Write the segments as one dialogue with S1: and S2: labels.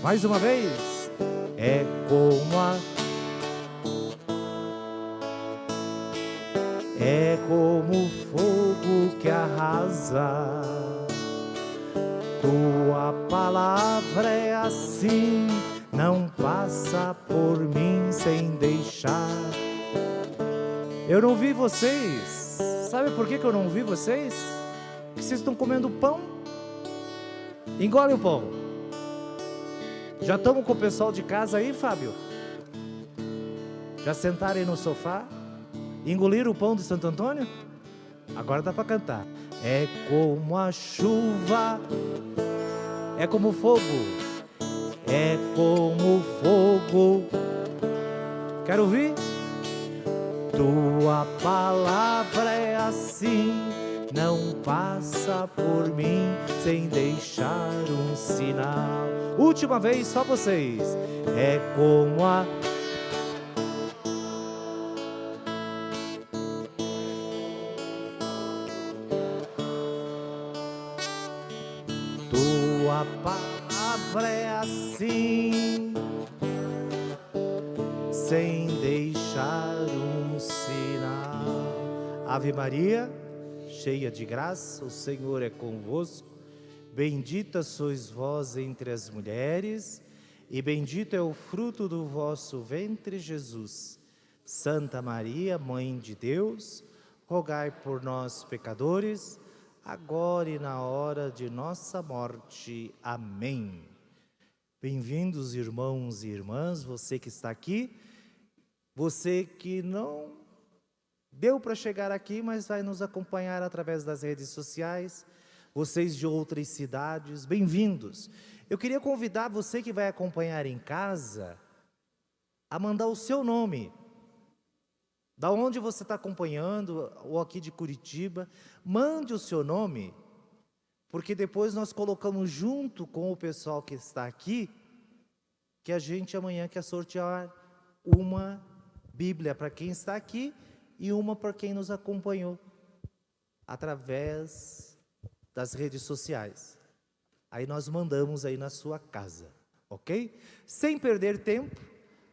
S1: Mais uma vez. É como fogo que arrasa. Tua palavra é assim, não passa por mim sem deixar. Eu não vi vocês. Sabe por que eu não vi vocês? Porque vocês estão comendo pão. Engole o pão. Já estamos com o pessoal de casa aí, Fábio? Já sentaram aí no sofá? Engoliram o pão de Santo Antônio? Agora dá para cantar. É como a chuva, é como fogo, é como fogo. Quero ouvir? Tua palavra é assim, não passa por mim sem deixar um sinal. Última vez, só vocês. É como a... Tua palavra é assim, sem deixar um sinal. Ave Maria, cheia de graça, o Senhor é convosco. Bendita sois vós entre as mulheres, e bendito é o fruto do vosso ventre, Jesus. Santa Maria, Mãe de Deus, rogai por nós, pecadores, agora e na hora de nossa morte. Amém. Bem-vindos, irmãos e irmãs, você que está aqui, você que não deu para chegar aqui, mas vai nos acompanhar através das redes sociais, vocês de outras cidades, bem-vindos. Eu queria convidar você que vai acompanhar em casa a mandar o seu nome, da onde você está acompanhando, ou aqui de Curitiba, mande o seu nome, porque depois nós colocamos junto com o pessoal que está aqui, que a gente amanhã quer sortear uma Bíblia para quem está aqui e uma para quem nos acompanhou através das redes sociais. Aí nós mandamos aí na sua casa, ok? Sem perder tempo,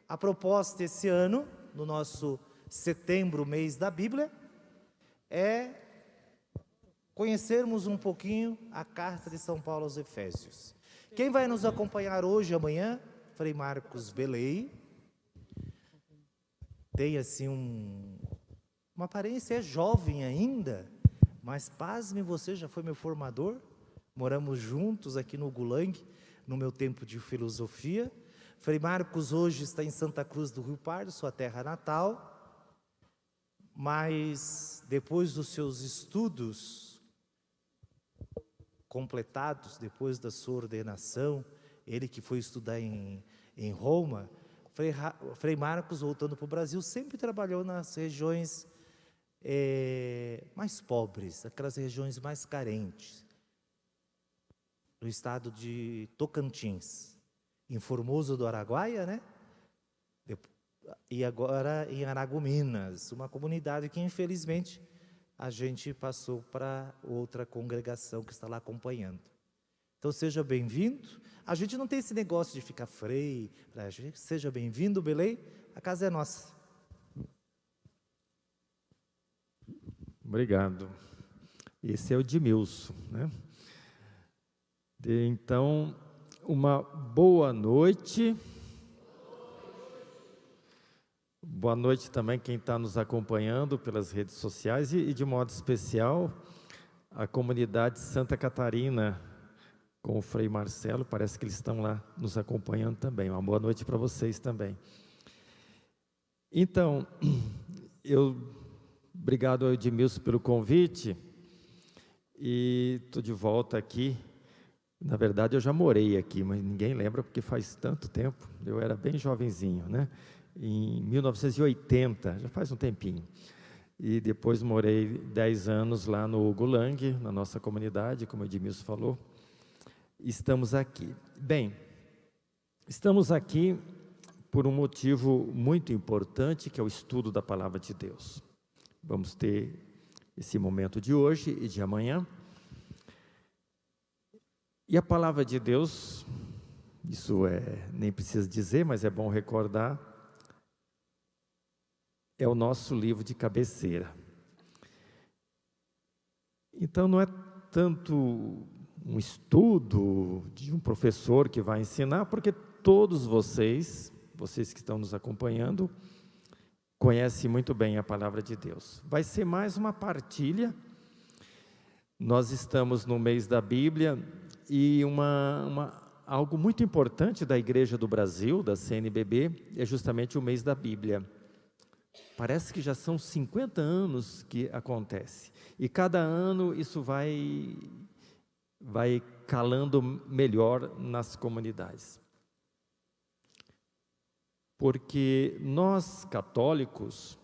S1: a proposta esse ano, no nosso setembro, mês da Bíblia, é conhecermos um pouquinho a carta de São Paulo aos Efésios. Quem vai nos acompanhar hoje e amanhã? Frei Marcos Belei. tem assim uma aparência, é jovem ainda, mas pasme, você já foi meu formador, moramos juntos aqui no Gulang, no meu tempo de filosofia. Frei Marcos hoje está em Santa Cruz do Rio Pardo, sua terra natal, mas depois dos seus estudos completados, depois da sua ordenação, ele que foi estudar em Roma, Frei Marcos, voltando para o Brasil, sempre trabalhou nas regiões mais pobres, aquelas regiões mais carentes, no estado de Tocantins, em Formoso do Araguaia, né? E agora em Aragominas, uma comunidade que infelizmente a gente passou para outra congregação que está lá acompanhando. Então seja bem-vindo. A gente não tem esse negócio de ficar frei, seja bem-vindo, Belém, a casa é nossa.
S2: Obrigado. Esse é o Edmilson, né? Então, uma boa noite. Boa noite também quem está nos acompanhando pelas redes sociais e de modo especial, a comunidade Santa Catarina, com o Frei Marcelo, parece que eles estão lá nos acompanhando também. Uma boa noite para vocês também. Então, obrigado ao Edmilson pelo convite, e estou de volta aqui. Na verdade, eu já morei aqui, mas ninguém lembra porque faz tanto tempo, eu era bem jovenzinho, né? Em 1980, já faz um tempinho. E depois morei 10 anos lá no Gulang, na nossa comunidade, como o Edmilson falou. Estamos aqui. Bem, estamos aqui por um motivo muito importante, que é o estudo da Palavra de Deus. Vamos ter esse momento de hoje e de amanhã. E a Palavra de Deus, isso nem preciso dizer, mas é bom recordar, é o nosso livro de cabeceira. Então não é tanto um estudo de um professor que vai ensinar, porque todos vocês que estão nos acompanhando, conhecem muito bem a Palavra de Deus. Vai ser mais uma partilha. Nós estamos no mês da Bíblia e algo muito importante da Igreja do Brasil, da CNBB, é justamente o mês da Bíblia. Parece que já são 50 anos que acontece. E cada ano isso vai calando melhor nas comunidades. Porque nós, católicos,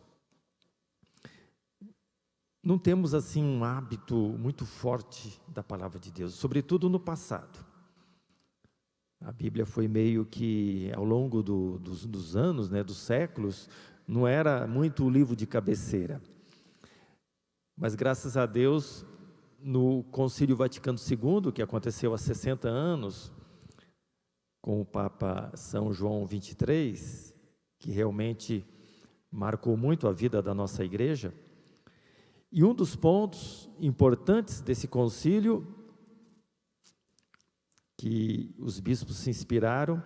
S2: não temos assim um hábito muito forte da Palavra de Deus, sobretudo no passado. A Bíblia foi meio que, ao longo dos anos, né, dos séculos, não era muito o livro de cabeceira. Mas graças a Deus, no Concílio Vaticano II, que aconteceu há 60 anos, com o Papa São João XXIII, que realmente marcou muito a vida da nossa igreja, e um dos pontos importantes desse concílio, que os bispos se inspiraram,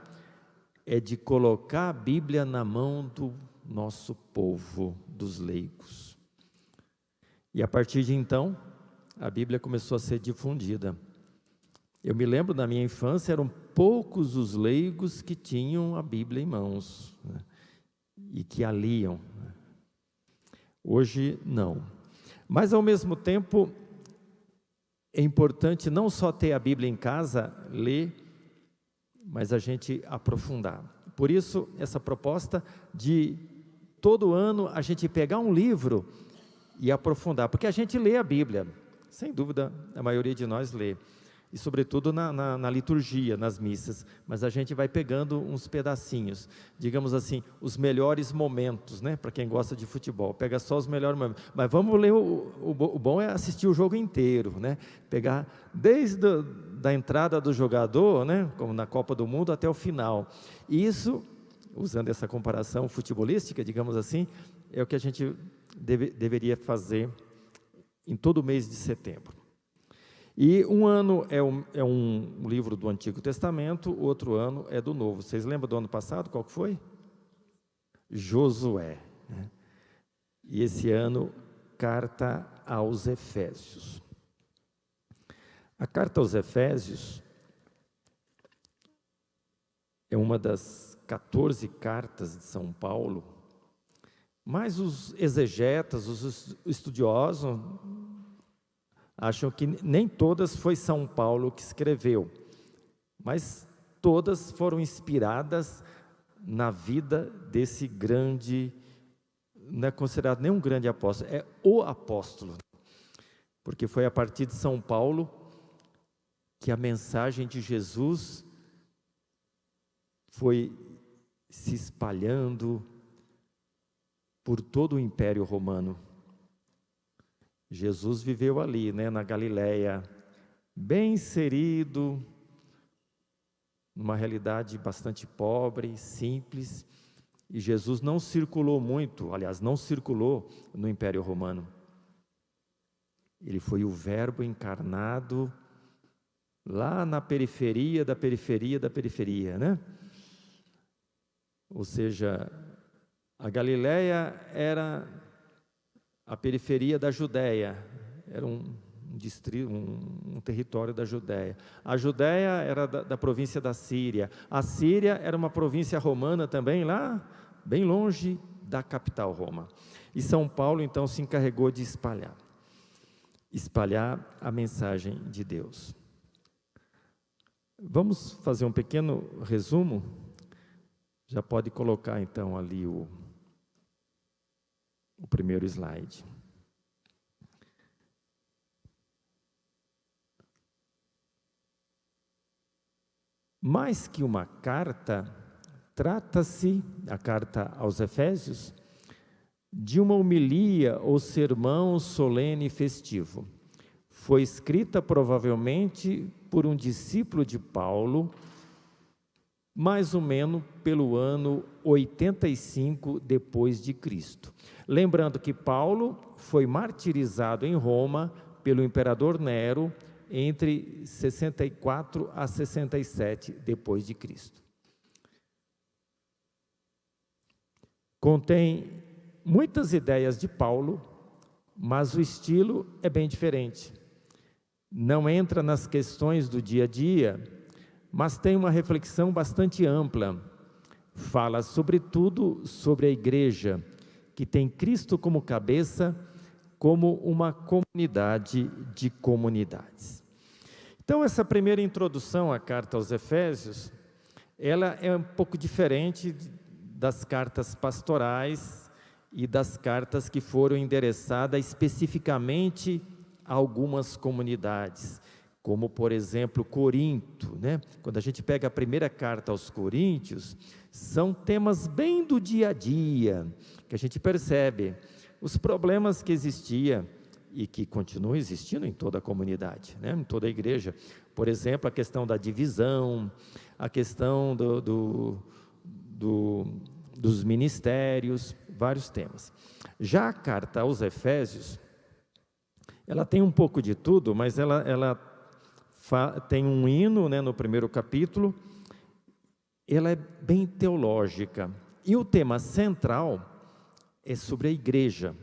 S2: é de colocar a Bíblia na mão do nosso povo, dos leigos. E a partir de então, a Bíblia começou a ser difundida. Eu me lembro, na minha infância, eram poucos os leigos que tinham a Bíblia em mãos, né, e que a liam. Hoje, não. Mas, ao mesmo tempo, é importante não só ter a Bíblia em casa, ler, mas a gente aprofundar. Por isso, essa proposta de, todo ano, a gente pegar um livro e aprofundar, porque a gente lê a Bíblia, sem dúvida, a maioria de nós lê, e sobretudo na liturgia, nas missas, mas a gente vai pegando uns pedacinhos, digamos assim, os melhores momentos, né? Para quem gosta de futebol, pega só os melhores momentos, mas vamos ler, o bom é assistir o jogo inteiro, né? Pegar desde da entrada do jogador, né? Como na Copa do Mundo, até o final. E isso, usando essa comparação futebolística, digamos assim, é o que a gente deveria fazer em todo o mês de setembro. E um ano é um livro do Antigo Testamento, o outro ano é do Novo. Vocês lembram do ano passado, qual que foi? Josué, né? e esse ano, Carta aos Efésios. A Carta aos Efésios é uma das 14 cartas de São Paulo, mas os exegetas, os estudiosos, acham que nem todas foi São Paulo que escreveu, mas todas foram inspiradas na vida desse grande, não é considerado nem um grande apóstolo, é o apóstolo, porque foi a partir de São Paulo que a mensagem de Jesus foi se espalhando por todo o Império Romano. Jesus viveu ali, na Galileia, bem inserido, numa realidade bastante pobre, simples, e Jesus não circulou muito, aliás, não circulou no Império Romano. Ele foi o Verbo encarnado lá na periferia da periferia da periferia, Ou seja, a Galileia era a periferia da Judéia, era um distrito, um território da Judéia. A Judéia era da província da Síria. A Síria era uma província romana também, lá bem longe da capital Roma. E São Paulo, então, se encarregou de espalhar a mensagem de Deus. Vamos fazer um pequeno resumo. Já pode colocar, então, ali o primeiro slide. Mais que uma carta, trata-se, a carta aos Efésios, de uma homilia ou sermão solene e festivo. Foi escrita provavelmente por um discípulo de Paulo, mais ou menos pelo ano 85 depois de Cristo. Lembrando que Paulo foi martirizado em Roma pelo imperador Nero entre 64 a 67 depois de Cristo. Contém muitas ideias de Paulo, mas o estilo é bem diferente. Não entra nas questões do dia a dia, mas tem uma reflexão bastante ampla. Fala sobretudo sobre a igreja, que tem Cristo como cabeça, como uma comunidade de comunidades. Então, essa primeira introdução à carta aos Efésios, ela é um pouco diferente das cartas pastorais e das cartas que foram endereçadas especificamente a algumas comunidades, como, por exemplo, Corinto, Quando a gente pega a primeira carta aos Coríntios, são temas bem do dia a dia, que a gente percebe os problemas que existiam e que continuam existindo em toda a comunidade, em toda a igreja. Por exemplo, a questão da divisão, a questão dos ministérios, vários temas. Já a carta aos Efésios, ela tem um pouco de tudo, mas ela tem um hino, no primeiro capítulo. Ela é bem teológica, e o tema central é sobre a igreja.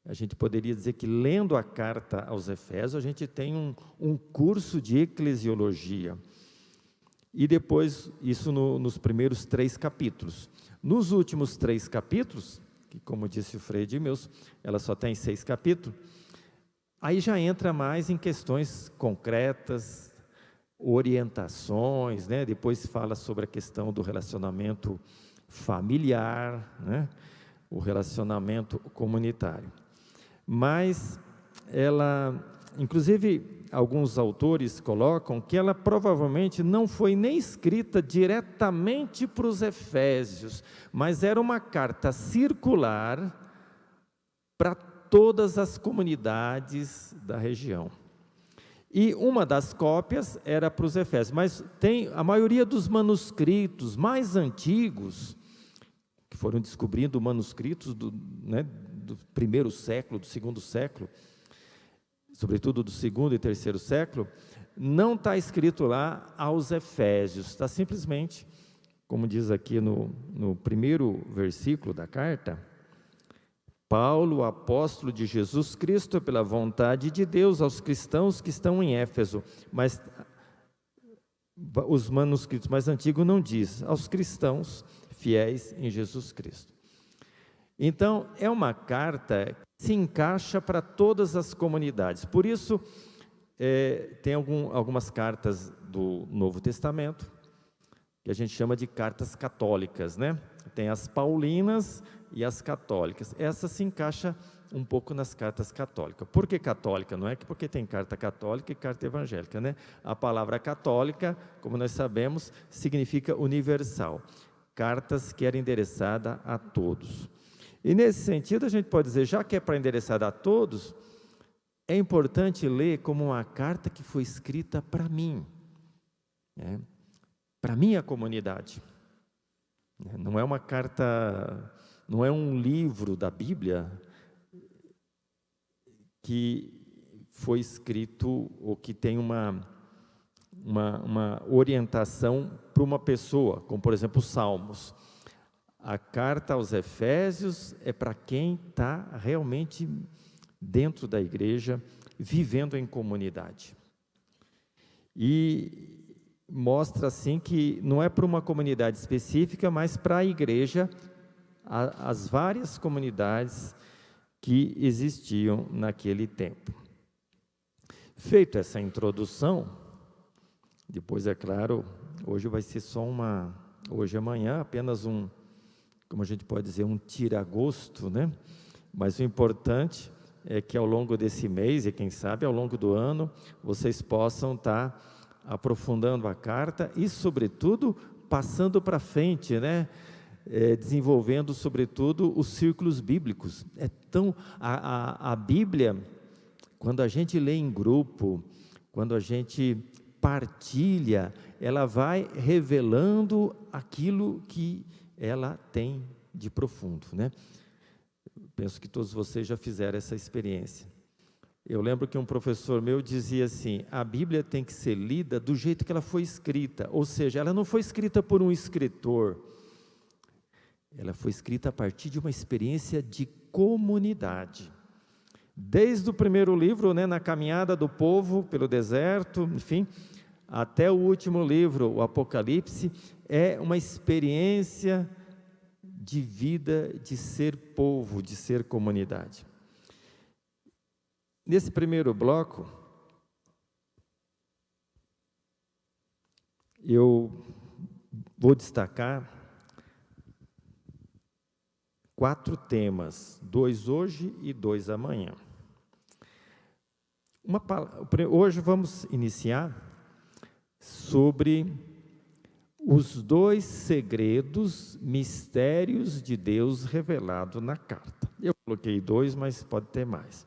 S2: A gente poderia dizer que, lendo a carta aos Efésios, a gente tem um curso de eclesiologia, e depois, isso nos primeiros 3 capítulos. Nos últimos 3 capítulos, que, como disse o Frei Edmilson, ela só tem 6 capítulos, aí já entra mais em questões concretas, orientações, Depois fala sobre a questão do relacionamento familiar, o relacionamento comunitário. Mas ela, inclusive, alguns autores colocam que ela provavelmente não foi nem escrita diretamente para os Efésios, mas era uma carta circular para todas as comunidades da região. E uma das cópias era para os Efésios, mas tem a maioria dos manuscritos mais antigos, que foram descobrindo manuscritos do primeiro século, do segundo século, sobretudo do segundo e terceiro século, não está escrito lá aos Efésios, está simplesmente, como diz aqui no primeiro versículo da carta, Paulo, apóstolo de Jesus Cristo, pela vontade de Deus, aos cristãos que estão em Éfeso. Mas os manuscritos mais antigos não diz, aos cristãos fiéis em Jesus Cristo. Então, é uma carta que se encaixa para todas as comunidades. Por isso, tem algumas cartas do Novo Testamento, que a gente chama de cartas católicas, né? Tem as paulinas e as católicas. Essa se encaixa um pouco nas cartas católicas. Por que católica? Não é que porque tem carta católica e carta evangélica, né? A palavra católica, como nós sabemos, significa universal. Cartas que eram endereçadas a todos. E nesse sentido, a gente pode dizer, já que é para endereçada a todos, é importante ler como uma carta que foi escrita para mim, né? Para a minha comunidade. Não é uma carta, não é um livro da Bíblia que foi escrito ou que tem uma orientação para uma pessoa, como por exemplo os Salmos. A carta aos Efésios é para quem está realmente dentro da igreja, vivendo em comunidade. E mostra assim que não é para uma comunidade específica, mas para a igreja, as várias comunidades que existiam naquele tempo. Feita essa introdução, depois, é claro, hoje vai ser só hoje e amanhã, apenas como a gente pode dizer, um tira-gosto, né? Mas o importante é que ao longo desse mês, e quem sabe ao longo do ano, vocês possam estar aprofundando a carta e, sobretudo, passando para frente, né? Desenvolvendo, sobretudo, os círculos bíblicos. A Bíblia, quando a gente lê em grupo, quando a gente partilha, ela vai revelando aquilo que ela tem de profundo, né? Penso que todos vocês já fizeram essa experiência. Eu lembro que um professor meu dizia assim, a Bíblia tem que ser lida do jeito que ela foi escrita, ou seja, ela não foi escrita por um escritor, ela foi escrita a partir de uma experiência de comunidade. Desde o primeiro livro, né, na caminhada do povo pelo deserto, enfim, até o último livro, o Apocalipse, é uma experiência de vida, de ser povo, de ser comunidade. Nesse primeiro bloco, eu vou destacar 4 temas, 2 hoje e 2 amanhã. Hoje vamos iniciar sobre os 2 segredos, mistérios de Deus revelado na carta. Eu coloquei 2, mas pode ter mais.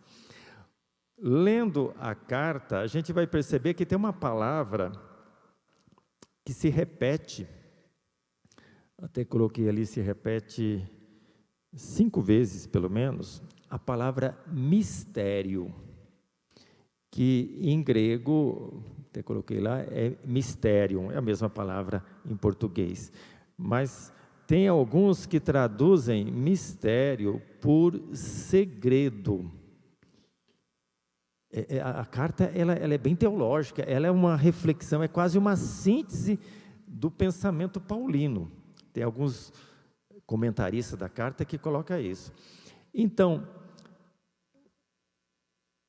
S2: Lendo a carta, a gente vai perceber que tem uma palavra que se repete, até coloquei ali, se repete 5 vezes pelo menos, a palavra mistério, que em grego, até coloquei lá, é mysterium, é a mesma palavra em português, mas tem alguns que traduzem mistério por segredo. A carta ela é bem teológica, ela é uma reflexão, é quase uma síntese do pensamento paulino. Tem alguns comentaristas da carta que colocam isso. Então,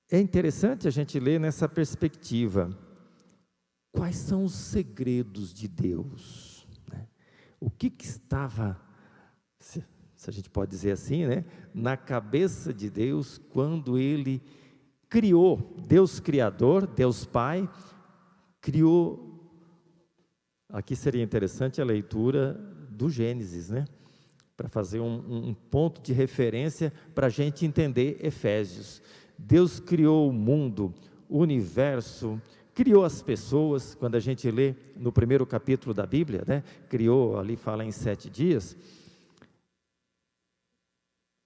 S2: é interessante a gente ler nessa perspectiva. Quais são os segredos de Deus? O que estava, se a gente pode dizer assim, né, na cabeça de Deus quando Ele criou, Deus Criador, Deus Pai, criou, aqui seria interessante a leitura do Gênesis, né? Para fazer um ponto de referência para a gente entender Efésios. Deus criou o mundo, o universo, criou as pessoas, quando a gente lê no primeiro capítulo da Bíblia, né? Criou, ali fala em 7 dias,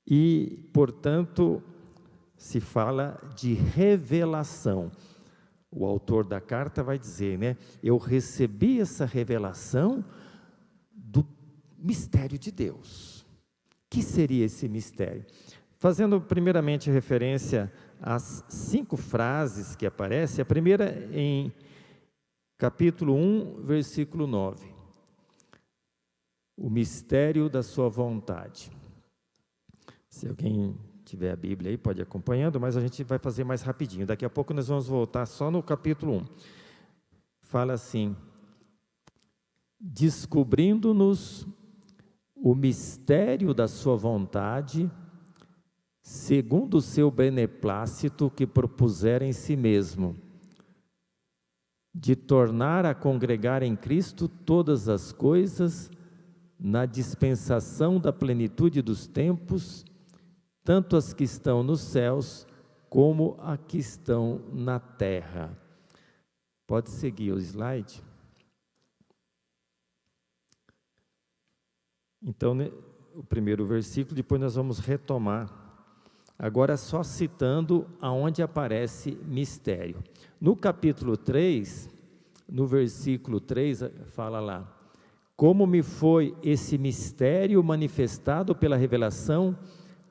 S2: e, portanto, se fala de revelação. O autor da carta vai dizer, né? Eu recebi essa revelação do mistério de Deus. O que seria esse mistério? Fazendo primeiramente referência às 5 frases que aparecem, a primeira em capítulo 1, versículo 9. O mistério da sua vontade. Se alguém tiver a Bíblia aí, pode ir acompanhando, mas a gente vai fazer mais rapidinho. Daqui a pouco nós vamos voltar só no capítulo 1. Fala assim: descobrindo-nos o mistério da sua vontade, segundo o seu beneplácito que propusera em si mesmo, de tornar a congregar em Cristo todas as coisas, na dispensação da plenitude dos tempos, tanto as que estão nos céus, como as que estão na terra. Pode seguir o slide. Então, o primeiro versículo, depois nós vamos retomar. Agora só citando aonde aparece mistério. No capítulo 3, no versículo 3, fala lá: como me foi esse mistério manifestado pela revelação,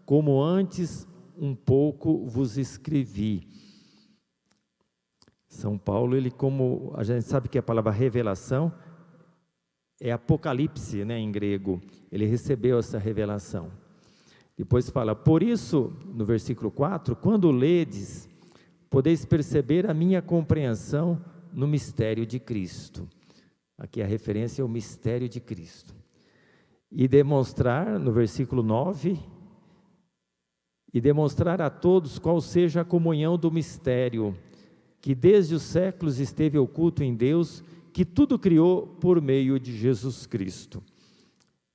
S2: como antes um pouco vos escrevi. São Paulo, ele, como a gente sabe que a palavra revelação é apocalipse, né, em grego, ele recebeu essa revelação. Depois fala: por isso, no versículo 4, quando ledes, podeis perceber a minha compreensão no mistério de Cristo. Aqui a referência é o mistério de Cristo. E demonstrar, no versículo 9, e demonstrar a todos qual seja a comunhão do mistério, que desde os séculos esteve oculto em Deus, que tudo criou por meio de Jesus Cristo.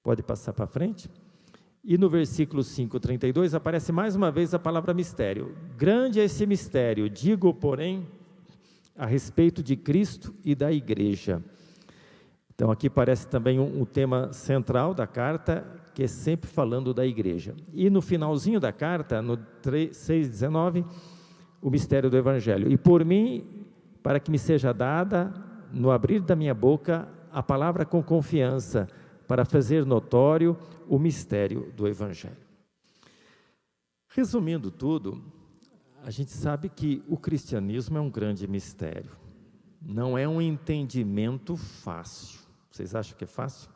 S2: Pode passar para frente? E no versículo 5:32 aparece mais uma vez a palavra mistério. Grande é esse mistério, digo, porém, a respeito de Cristo e da igreja. Então aqui parece também um tema central da carta, que é sempre falando da igreja. E no finalzinho da carta, no 6:19, o mistério do Evangelho. E por mim, para que me seja dada, no abrir da minha boca, a palavra com confiança, para fazer notório o mistério do Evangelho. Resumindo tudo, a gente sabe que o cristianismo é um grande mistério. Não é um entendimento fácil. Vocês acham que é fácil?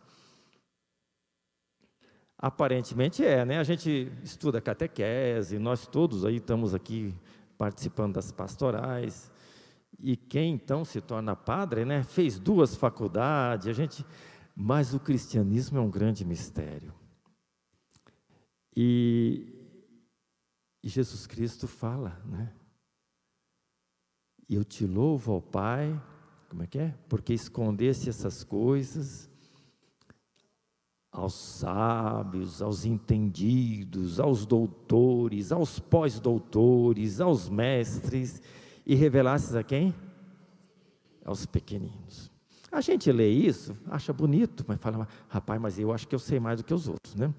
S2: Aparentemente é, né? A gente estuda catequese, nós todos aí estamos aqui participando das pastorais, e quem então se torna padre, né? Fez 2 faculdades, mas o cristianismo é um grande mistério. E Jesus Cristo fala, né? Eu te louvo, ó Pai, como é que é? Porque escondesse essas coisas aos sábios, aos entendidos, aos doutores, aos pós-doutores, aos mestres, e revelasses a quem? Aos pequeninos. A gente lê isso, acha bonito, mas fala: rapaz, mas eu acho que eu sei mais do que os outros, né?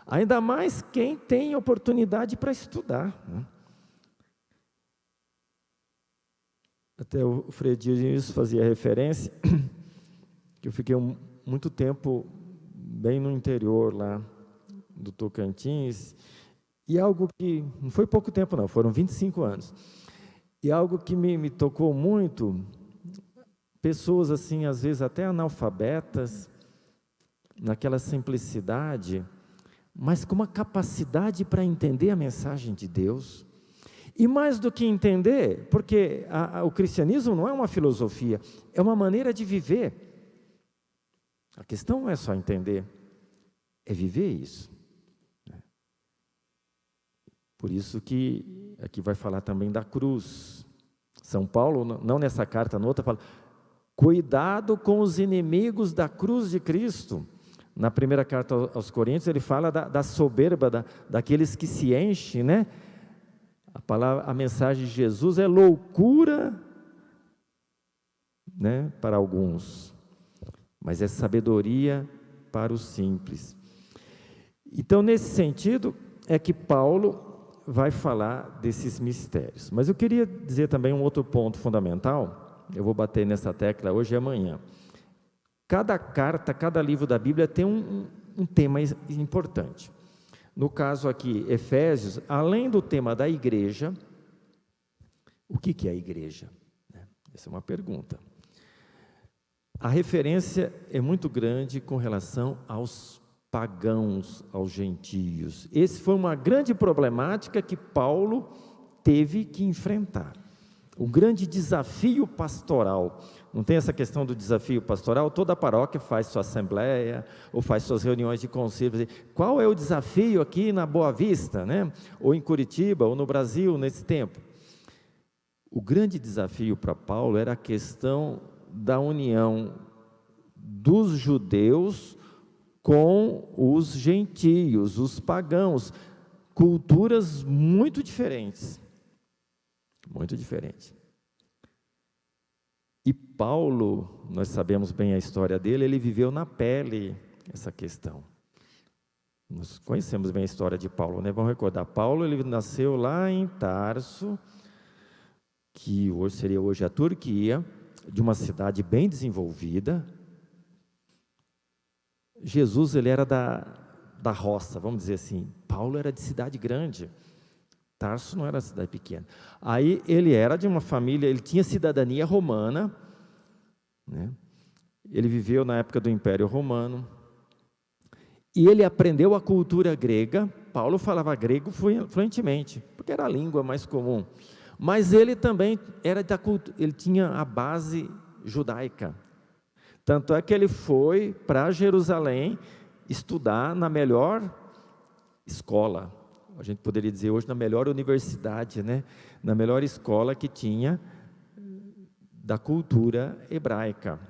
S2: Ainda mais quem tem oportunidade para estudar, né? Até o Frei Dias fazia referência, que eu fiquei muito tempo bem no interior lá do Tocantins, e algo que, não foi pouco tempo não, foram 25 anos, e algo que me tocou muito, pessoas assim, às vezes até analfabetas, naquela simplicidade, mas com uma capacidade para entender a mensagem de Deus. E mais do que entender, porque o cristianismo não é uma filosofia, é uma maneira de viver. A questão não é só entender, é viver isso. Por isso que aqui vai falar também da cruz. São Paulo, não nessa carta, na outra, fala: cuidado com os inimigos da cruz de Cristo. Na primeira carta aos Coríntios, ele fala da soberba, daqueles que se enchem, né? A mensagem de Jesus é loucura, né, para alguns, mas é sabedoria para os simples. Então, nesse sentido, é que Paulo vai falar desses mistérios. Mas eu queria dizer também um outro ponto fundamental, eu vou bater nessa tecla hoje e amanhã. Cada carta, cada livro da Bíblia tem um tema importante. No caso aqui, Efésios, além do tema da igreja, o que é a igreja? Essa é uma pergunta. A referência é muito grande com relação aos pagãos, aos gentios. Esse foi uma grande problemática que Paulo teve que enfrentar. O grande desafio pastoral. Não tem essa questão do desafio pastoral? Toda paróquia faz sua assembleia, ou faz suas reuniões de conselho. Qual é o desafio aqui na Boa Vista, né? Ou em Curitiba, ou no Brasil, nesse tempo? O grande desafio para Paulo era a questão da união dos judeus com os gentios, os pagãos, culturas muito diferentes. Muito diferente. E Paulo, nós sabemos bem a história dele, ele viveu na pele essa questão. Nós conhecemos bem a história de Paulo, né? Vamos recordar, Paulo, ele nasceu lá em Tarso, que hoje seria a Turquia, de uma cidade bem desenvolvida. Jesus, ele era da roça, vamos dizer assim. Paulo era de cidade grande. Tarso não era cidade pequena. Aí ele era de uma família, ele tinha cidadania romana, né? Ele viveu na época do Império Romano, e ele aprendeu a cultura grega. Paulo falava grego fluentemente, porque era a língua mais comum, mas ele também era da cultura, ele tinha a base judaica, tanto é que ele foi para Jerusalém estudar na melhor escola, a gente poderia dizer hoje na melhor universidade, né? Na melhor escola que tinha da cultura hebraica.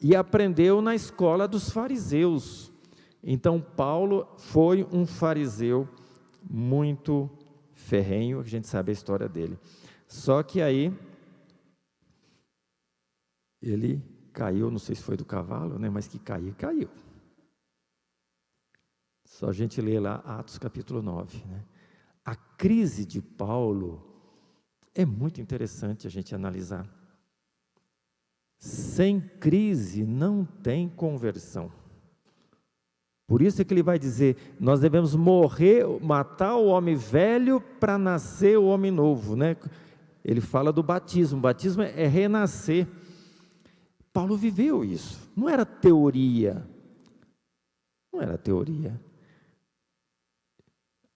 S2: E aprendeu na escola dos fariseus. Então, Paulo foi um fariseu muito ferrenho, a gente sabe a história dele. Só que aí, ele caiu, não sei se foi do cavalo, né? Mas que caiu. Só a gente lê lá Atos capítulo 9, né? A crise de Paulo é muito interessante a gente analisar. Sem crise não tem conversão. Por isso é que ele vai dizer, nós devemos morrer, matar o homem velho para nascer o homem novo, né? Ele fala do batismo, o batismo é renascer. Paulo viveu isso, não era teoria.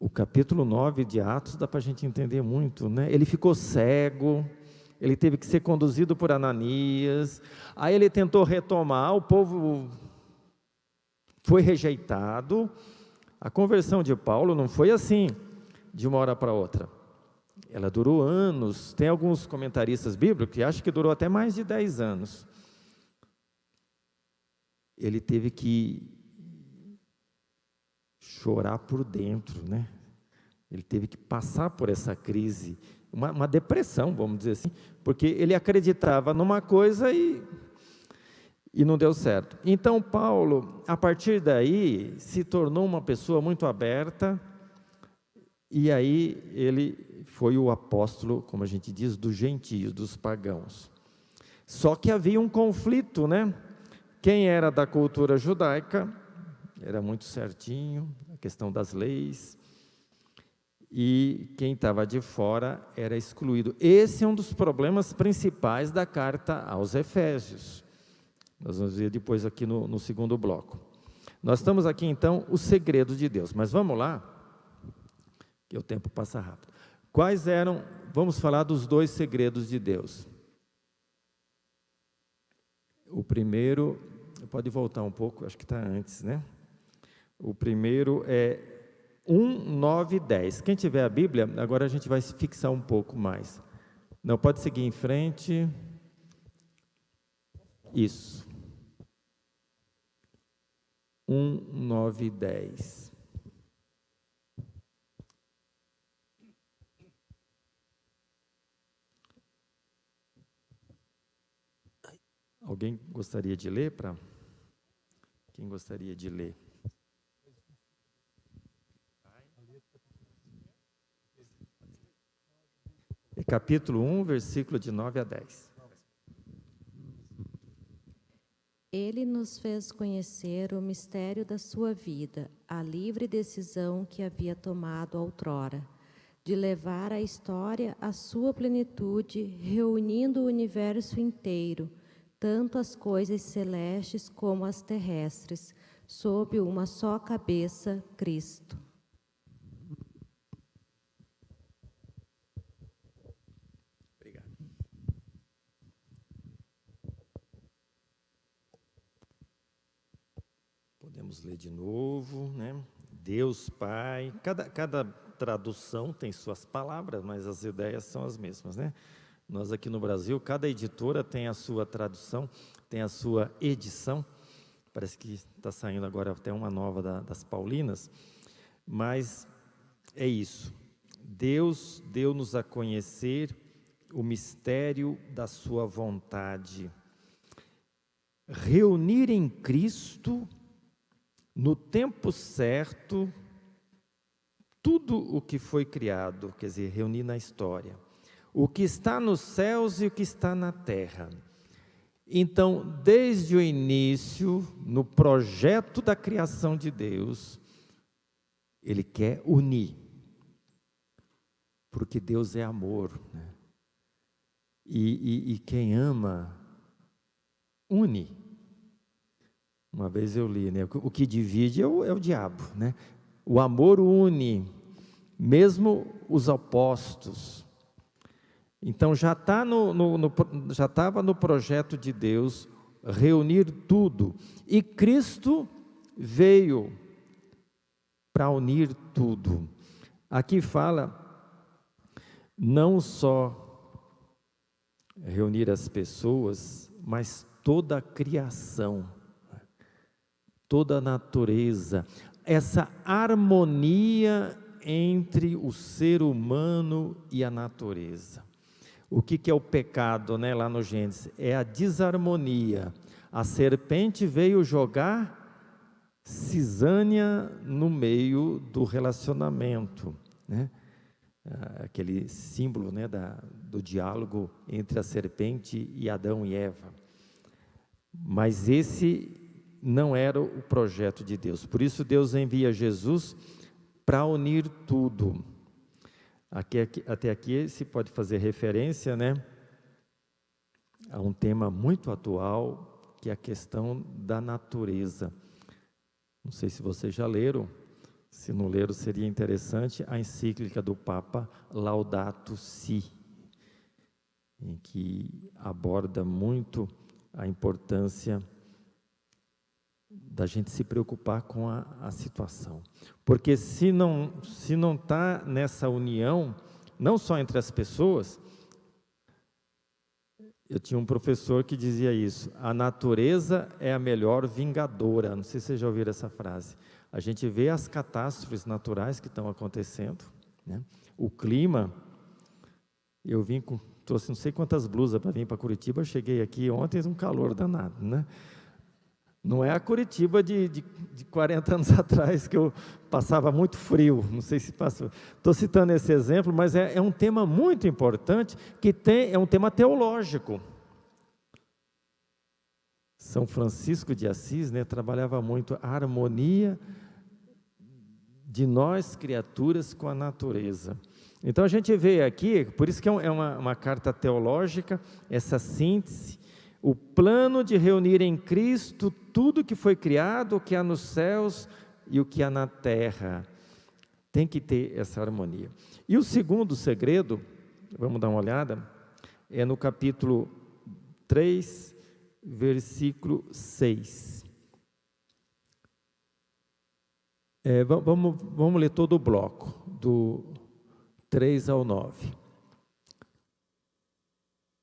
S2: O capítulo 9 de Atos dá para a gente entender muito, né? Ele ficou cego, ele teve que ser conduzido por Ananias, aí ele tentou retomar, o povo foi rejeitado. A conversão de Paulo não foi assim, de uma hora para outra. Ela durou anos. Tem alguns comentaristas bíblicos que acham que durou até mais de 10 anos. Ele teve que chorar por dentro, né? Ele teve que passar por essa crise, uma depressão, vamos dizer assim, porque ele acreditava numa coisa e não deu certo. Então, Paulo, a partir daí, se tornou uma pessoa muito aberta, e aí ele foi o apóstolo, como a gente diz, dos gentios, dos pagãos. Só que havia um conflito, né? Quem era da cultura judaica era muito certinho, a questão das leis, e quem estava de fora era excluído. Esse é um dos problemas principais da carta aos Efésios. Nós vamos ver depois aqui no segundo bloco. Nós estamos aqui então, o segredo de Deus, mas vamos lá, que o tempo passa rápido. Quais eram, vamos falar dos 2 segredos de Deus. O primeiro, pode voltar um pouco, acho que está antes, né? O primeiro é 1, 9 e 10. Quem tiver a Bíblia, agora a gente vai se fixar um pouco mais. Não, pode seguir em frente. Isso. 1, 9 e 10. Alguém gostaria de ler? Quem gostaria de ler? É capítulo 1, versículo de 9 a 10.
S3: Ele nos fez conhecer o mistério da sua vida, a livre decisão que havia tomado outrora, de levar a história à sua plenitude, reunindo o universo inteiro, tanto as coisas celestes como as terrestres, sob uma só cabeça, Cristo.
S2: Obrigado. Podemos ler de novo, né? Deus Pai, cada tradução tem suas palavras, mas as ideias são as mesmas, né? Nós aqui no Brasil, cada editora tem a sua tradução, tem a sua edição. Parece que está saindo agora até uma nova das Paulinas, mas é isso. Deus deu-nos a conhecer o mistério da sua vontade. Reunir em Cristo, no tempo certo, tudo o que foi criado, quer dizer, reunir na história. O que está nos céus e o que está na terra. Então, desde o início, no projeto da criação de Deus, Ele quer unir. Porque Deus é amor, né? E quem ama, une. Uma vez eu li, né? O que divide é o diabo, né? O amor une, mesmo os opostos. Então já estava no projeto de Deus reunir tudo. E Cristo veio para unir tudo. Aqui fala não só reunir as pessoas, mas toda a criação, toda a natureza, essa harmonia entre o ser humano e a natureza. O que é o pecado, né, lá no Gênesis? É a desarmonia. A serpente veio jogar cisânia no meio do relacionamento, né? Aquele símbolo, né, do diálogo entre a serpente e Adão e Eva. Mas esse não era o projeto de Deus. Por isso Deus envia Jesus para unir tudo. Até aqui se pode fazer referência, né, a um tema muito atual, que é a questão da natureza. Não sei se vocês já leram, se não leram seria interessante, a encíclica do Papa Laudato Si, em que aborda muito a importância da gente se preocupar com a situação. Porque se não está nessa união, não só entre as pessoas, eu tinha um professor que dizia isso, a natureza é a melhor vingadora. Não sei se vocês já ouviram essa frase. A gente vê as catástrofes naturais que estão acontecendo, né? O clima, eu trouxe não sei quantas blusas para vir para Curitiba, cheguei aqui ontem, um calor danado, né? Não é a Curitiba de 40 anos atrás, que eu passava muito frio, não sei se passou. Estou citando esse exemplo, mas é um tema muito importante, é um tema teológico. São Francisco de Assis, né, trabalhava muito a harmonia de nós, criaturas, com a natureza. Então a gente vê aqui, por isso que é uma carta teológica, essa síntese, o plano de reunir em Cristo tudo que foi criado, o que há nos céus e o que há na terra. Tem que ter essa harmonia. E o segundo segredo, vamos dar uma olhada, é no capítulo 3, versículo 6. Vamos ler todo o bloco, do 3 ao 9.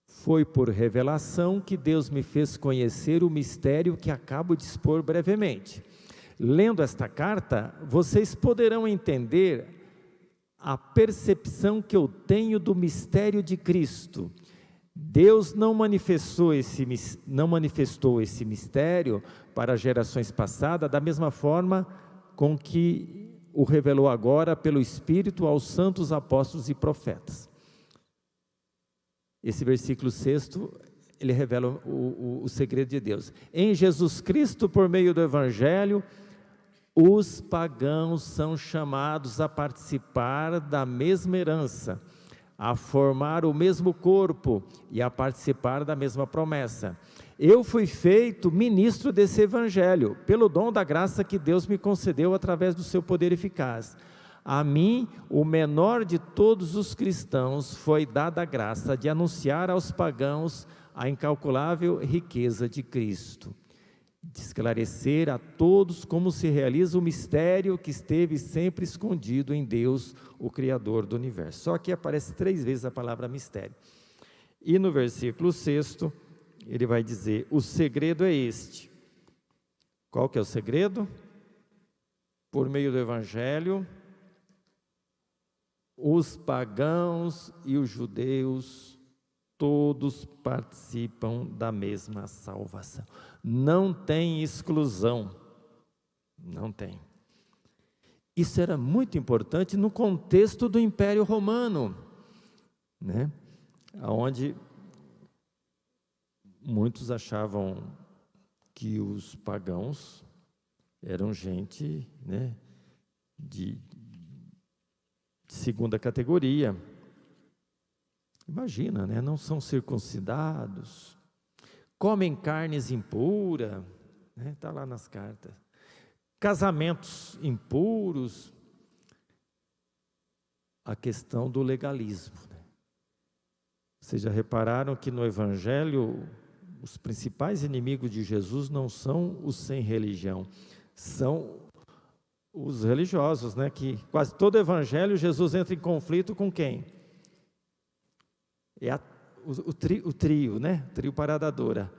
S2: Foi por revelação que Deus me fez conhecer o mistério que acabo de expor brevemente. Lendo esta carta, vocês poderão entender a percepção que eu tenho do mistério de Cristo. Deus não manifestou esse mistério para gerações passadas, da mesma forma com que o revelou agora pelo Espírito aos santos apóstolos e profetas. Esse versículo 6 ele revela o segredo de Deus. Em Jesus Cristo, por meio do Evangelho, os pagãos são chamados a participar da mesma herança, a formar o mesmo corpo e a participar da mesma promessa. Eu fui feito ministro desse Evangelho, pelo dom da graça que Deus me concedeu através do seu poder eficaz. A mim, o menor de todos os cristãos, foi dada a graça de anunciar aos pagãos a incalculável riqueza de Cristo, de esclarecer a todos como se realiza o mistério que esteve sempre escondido em Deus, o Criador do universo. Só que aparece 3 vezes a palavra mistério. E no versículo 6, ele vai dizer, o segredo é este. Qual que é o segredo? Por meio do Evangelho, os pagãos e os judeus, todos participam da mesma salvação. Não tem exclusão, não tem. Isso era muito importante no contexto do Império Romano, né? Onde muitos achavam que os pagãos eram gente, né, de segunda categoria. Imagina, né? Não são circuncidados, comem carnes impuras, né? Está lá nas cartas. Casamentos impuros, a questão do legalismo, né? Vocês já repararam que no Evangelho, os principais inimigos de Jesus não são os sem religião, são os religiosos, né? Que quase todo Evangelho, Jesus entra em conflito com quem? É o trio, né? O trio parada dura.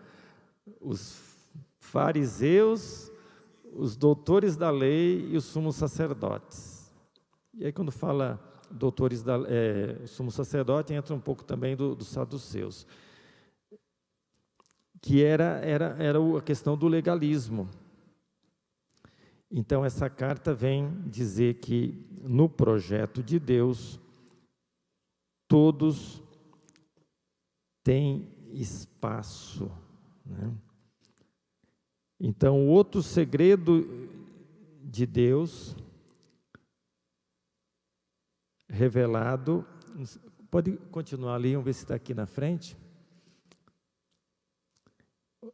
S2: Os fariseus, os doutores da lei e os sumos sacerdotes. E aí quando fala doutores da sumo sacerdote, entra um pouco também dos saduceus, que era a questão do legalismo. Então essa carta vem dizer que no projeto de Deus, todos têm espaço, né? Então, o outro segredo de Deus revelado, pode continuar ali, vamos ver se está aqui na frente.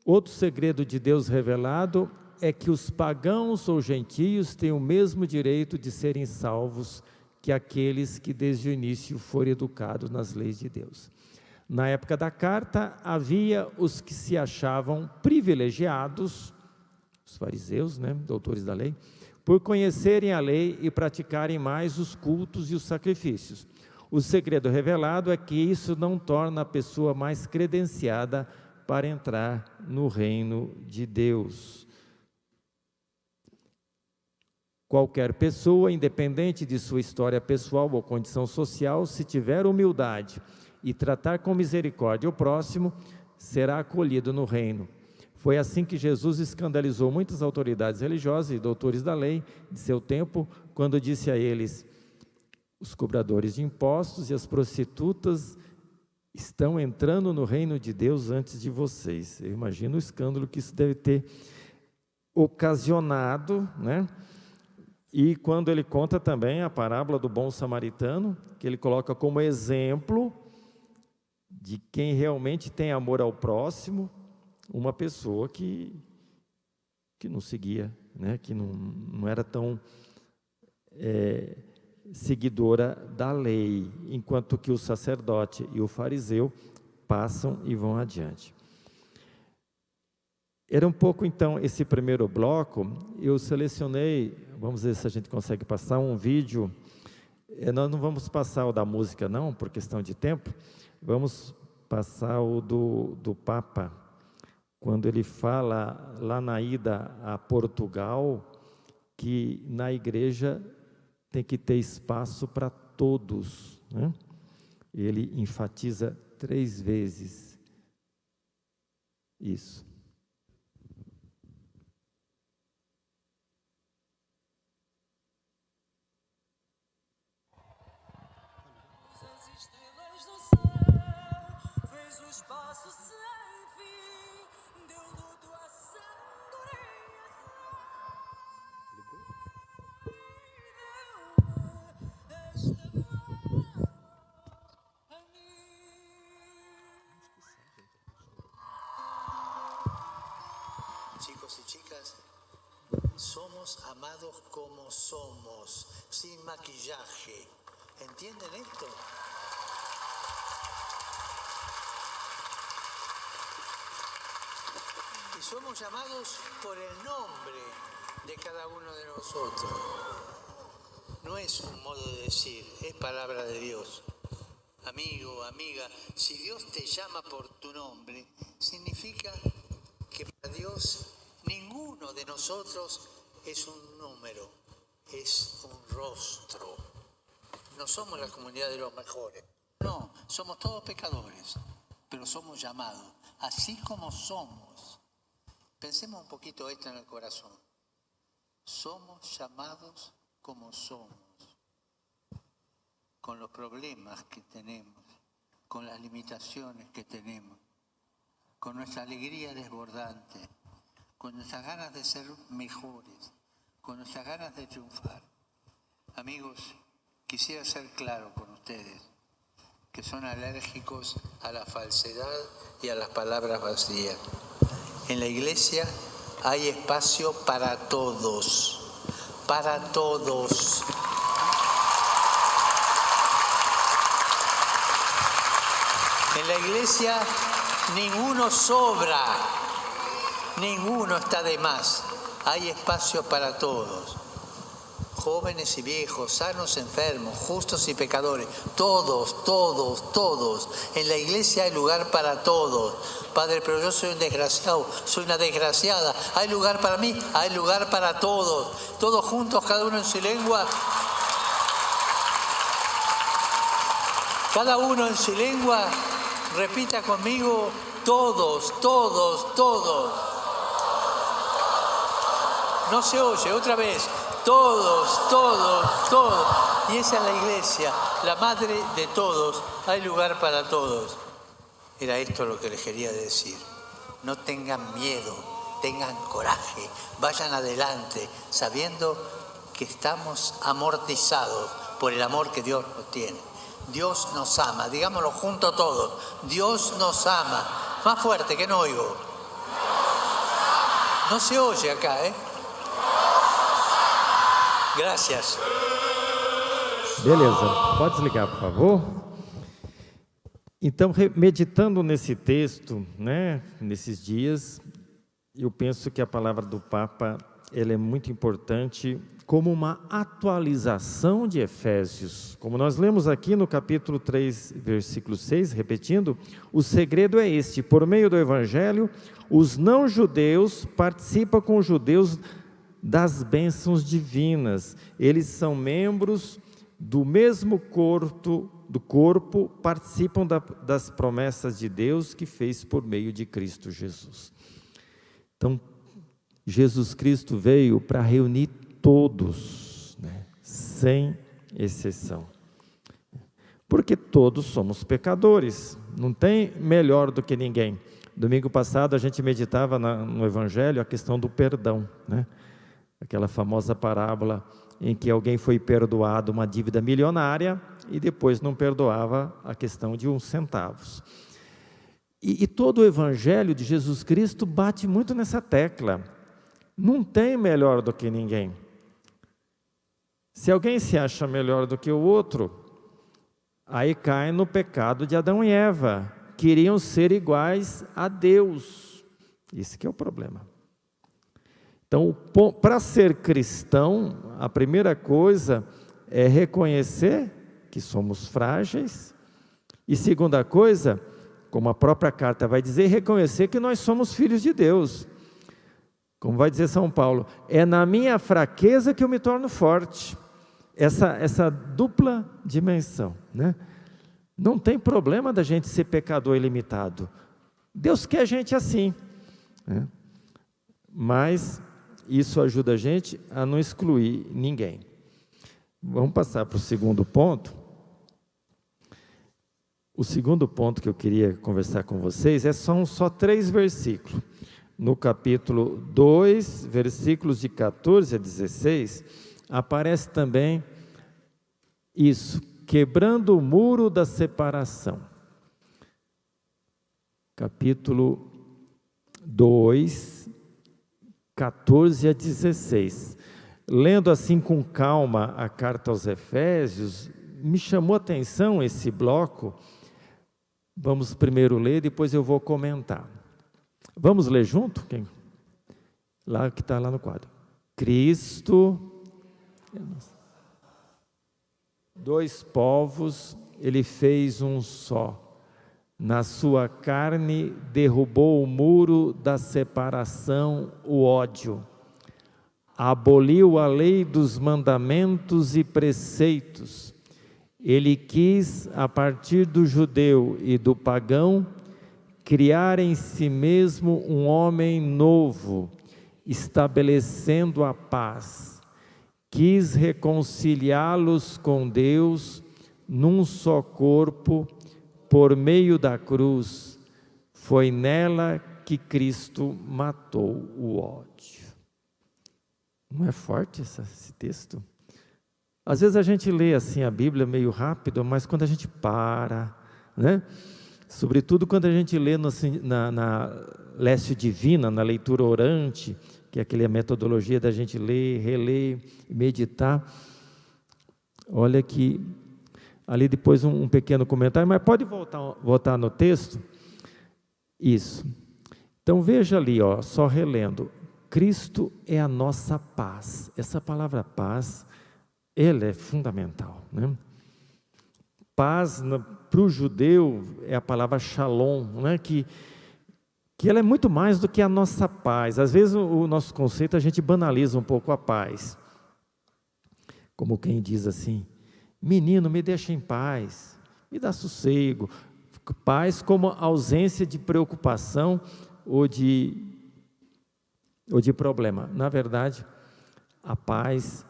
S2: Outro segredo de Deus revelado é que os pagãos ou gentios têm o mesmo direito de serem salvos que aqueles que desde o início foram educados nas leis de Deus. Na época da carta, havia os que se achavam privilegiados, os fariseus, né, doutores da lei, por conhecerem a lei e praticarem mais os cultos e os sacrifícios. O segredo revelado é que isso não torna a pessoa mais credenciada para entrar no reino de Deus. Qualquer pessoa, independente de sua história pessoal ou condição social, se tiver humildade e tratar com misericórdia o próximo, será acolhido no reino. Foi assim que Jesus escandalizou muitas autoridades religiosas e doutores da lei de seu tempo, quando disse a eles: os cobradores de impostos e as prostitutas estão entrando no reino de Deus antes de vocês. Eu imagino o escândalo que isso deve ter ocasionado, né? E quando ele conta também a parábola do bom samaritano, que ele coloca como exemplo de quem realmente tem amor ao próximo, uma pessoa que não seguia, né? Que não era tão seguidora da lei, enquanto que o sacerdote e o fariseu passam e vão adiante. Era um pouco, então, esse primeiro bloco. Eu selecionei, vamos ver se a gente consegue passar um vídeo. Nós não vamos passar o da música, não, por questão de tempo. Vamos passar o do Papa, quando ele fala lá na ida a Portugal, que na igreja tem que ter espaço para todos, né? Ele enfatiza 3 vezes isso.
S4: As estrelas do céu fez Chicos y chicas, somos amados como somos, sin maquillaje. ¿Entienden esto? Y somos llamados por el nombre de cada uno de nosotros. No es un modo de decir, es palabra de Dios. Amigo, amiga, si Dios te llama por tu nombre, significa que para Dios ninguno de nosotros es un número, es un rostro. No somos la comunidad de los mejores, no, somos todos pecadores, pero somos llamados, así como somos. Pensemos un poquito esto en el corazón. Somos llamados como somos, con los problemas que tenemos, con las limitaciones que tenemos, con nuestra alegría desbordante, con nuestras ganas de ser mejores, con nuestras ganas de triunfar. Amigos, quisiera ser claro con ustedes, que son alérgicos a la falsedad y a las palabras vacías. En la iglesia hay espacio para todos, para todos. En la iglesia ninguno sobra, ninguno está de más. Hay espacio para todos. Jóvenes y viejos, sanos, enfermos, justos y pecadores. Todos, todos, todos. En la iglesia hay lugar para todos. Padre, pero yo soy un desgraciado, soy una desgraciada. ¿Hay lugar para mí? Hay lugar para todos. Todos juntos, cada uno en su lengua. Cada uno en su lengua. Repita conmigo, todos, todos, todos. No se oye, otra vez. Todos, todos, todos. Y esa es la iglesia, la madre de todos. Hay lugar para todos. Era esto lo que les quería decir. No tengan miedo, tengan coraje, vayan adelante, sabiendo que estamos amortizados por el amor que Dios nos tiene. Dios nos ama, digámoslo juntos todos. Dios nos ama. Más fuerte, que no oigo. No se oye acá, ¿eh? Gracias.
S2: Beleza, pode desligar, por favor. Então, meditando nesse texto, né, nesses dias, eu penso que a palavra do Papa, ela é muito importante como uma atualização de Efésios. Como nós lemos aqui no capítulo 3, versículo 6, repetindo, o segredo é este: por meio do Evangelho, os não-judeus participam com os judeus das bênçãos divinas. Eles são membros do mesmo corpo, participam das promessas de Deus que fez por meio de Cristo Jesus. Então, Jesus Cristo veio para reunir todos, né, sem exceção. Porque todos somos pecadores, não tem melhor do que ninguém. Domingo passado a gente meditava no Evangelho a questão do perdão, né? Aquela famosa parábola em que alguém foi perdoado uma dívida milionária e depois não perdoava a questão de 1 centavo. E todo o Evangelho de Jesus Cristo bate muito nessa tecla. Não tem melhor do que ninguém. Se alguém se acha melhor do que o outro, aí cai no pecado de Adão e Eva. Queriam ser iguais a Deus. Esse que é o problema. Então, para ser cristão, a primeira coisa é reconhecer que somos frágeis. E segunda coisa, como a própria carta vai dizer, reconhecer que nós somos filhos de Deus. Como vai dizer São Paulo, é na minha fraqueza que eu me torno forte. Essa dupla dimensão, né? Não tem problema da gente ser pecador ilimitado. Deus quer a gente assim, né? Mas isso ajuda a gente a não excluir ninguém. Vamos passar para o segundo ponto. O segundo ponto que eu queria conversar com vocês são só 3 versículos. No capítulo 2, versículos de 14 a 16, aparece também isso, quebrando o muro da separação. Capítulo 2, 14 a 16. Lendo assim com calma a carta aos Efésios, me chamou a atenção esse bloco. Vamos primeiro ler, depois eu vou comentar. Vamos ler junto? Quem? Lá que está lá no quadro. Cristo, 2 povos, ele fez um só. Na sua carne derrubou o muro da separação, o ódio. Aboliu a lei dos mandamentos e preceitos. Ele quis, a partir do judeu e do pagão, criar em si mesmo um homem novo, estabelecendo a paz. Quis reconciliá-los com Deus num só corpo, por meio da cruz. Foi nela que Cristo matou o ódio. Não é forte esse texto? Às vezes a gente lê assim a Bíblia meio rápido, mas quando a gente para, né? Sobretudo quando a gente lê na Lécio Divina, na leitura orante, que é aquela metodologia da gente ler, reler, meditar. Olha que ali depois um pequeno comentário, mas pode voltar no texto. Isso. Então veja ali, ó, só relendo. Cristo é a nossa paz. Essa palavra paz, ela é fundamental, né? Paz para o judeu é a palavra shalom, né? Que ela é muito mais do que a nossa paz. Às vezes o nosso conceito a gente banaliza um pouco a paz, como quem diz assim: menino, me deixa em paz, me dá sossego. Paz como ausência de preocupação ou de problema. Na verdade, a paz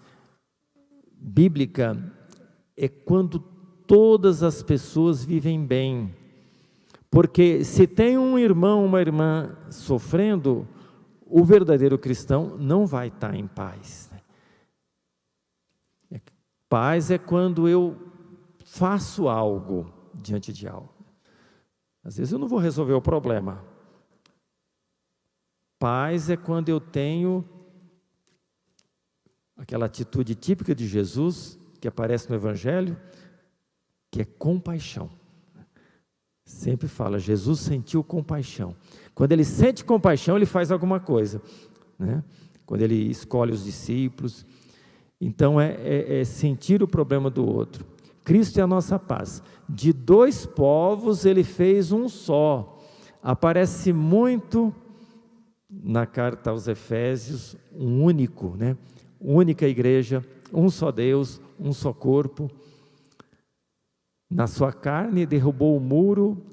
S2: bíblica é quando todas as pessoas vivem bem. Porque se tem um irmão, uma irmã sofrendo, o verdadeiro cristão não vai estar em paz. Paz é quando eu faço algo diante de algo. Às vezes eu não vou resolver o problema. Paz é quando eu tenho aquela atitude típica de Jesus, que aparece no Evangelho, que é compaixão. Sempre fala, Jesus sentiu compaixão. Quando ele sente compaixão, ele faz alguma coisa, né? Quando ele escolhe os discípulos. Então é sentir o problema do outro. Cristo é a nossa paz. De 2 povos ele fez um só. Aparece muito na carta aos Efésios, um único, né? Única igreja, um só Deus, um só corpo. Na sua carne derrubou o muro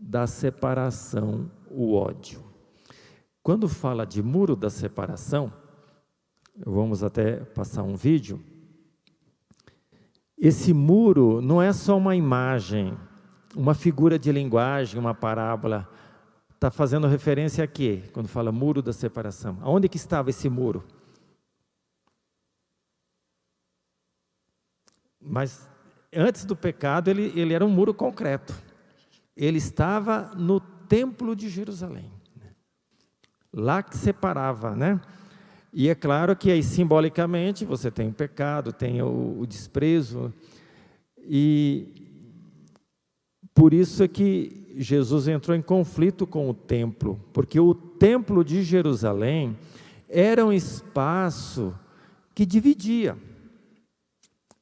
S2: da separação, o ódio. Quando fala de muro da separação, vamos até passar um vídeo. Esse muro não é só uma imagem, uma figura de linguagem, uma parábola. Está fazendo referência a quê? Quando fala muro da separação. Aonde que estava esse muro? Mas antes do pecado, ele era um muro concreto. Ele estava no templo de Jerusalém. Lá que separava, né? E é claro que aí simbolicamente você tem o pecado, tem o desprezo. E por isso é que Jesus entrou em conflito com o templo. Porque o templo de Jerusalém era um espaço que dividia,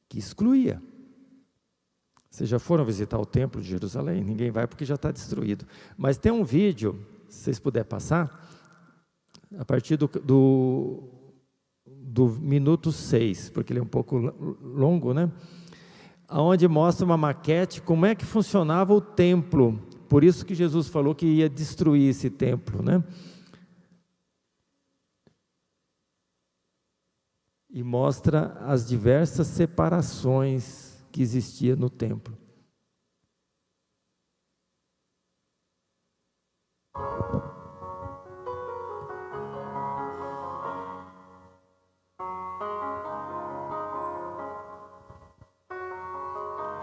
S2: que excluía. Vocês já foram visitar o templo de Jerusalém? Ninguém vai porque já está destruído. Mas tem um vídeo, se vocês puderem passar, a partir do minuto 6, porque ele é um pouco longo, né? Onde mostra uma maquete, como é que funcionava o templo. Por isso que Jesus falou que ia destruir esse templo, né? E mostra as diversas separações que existia no templo.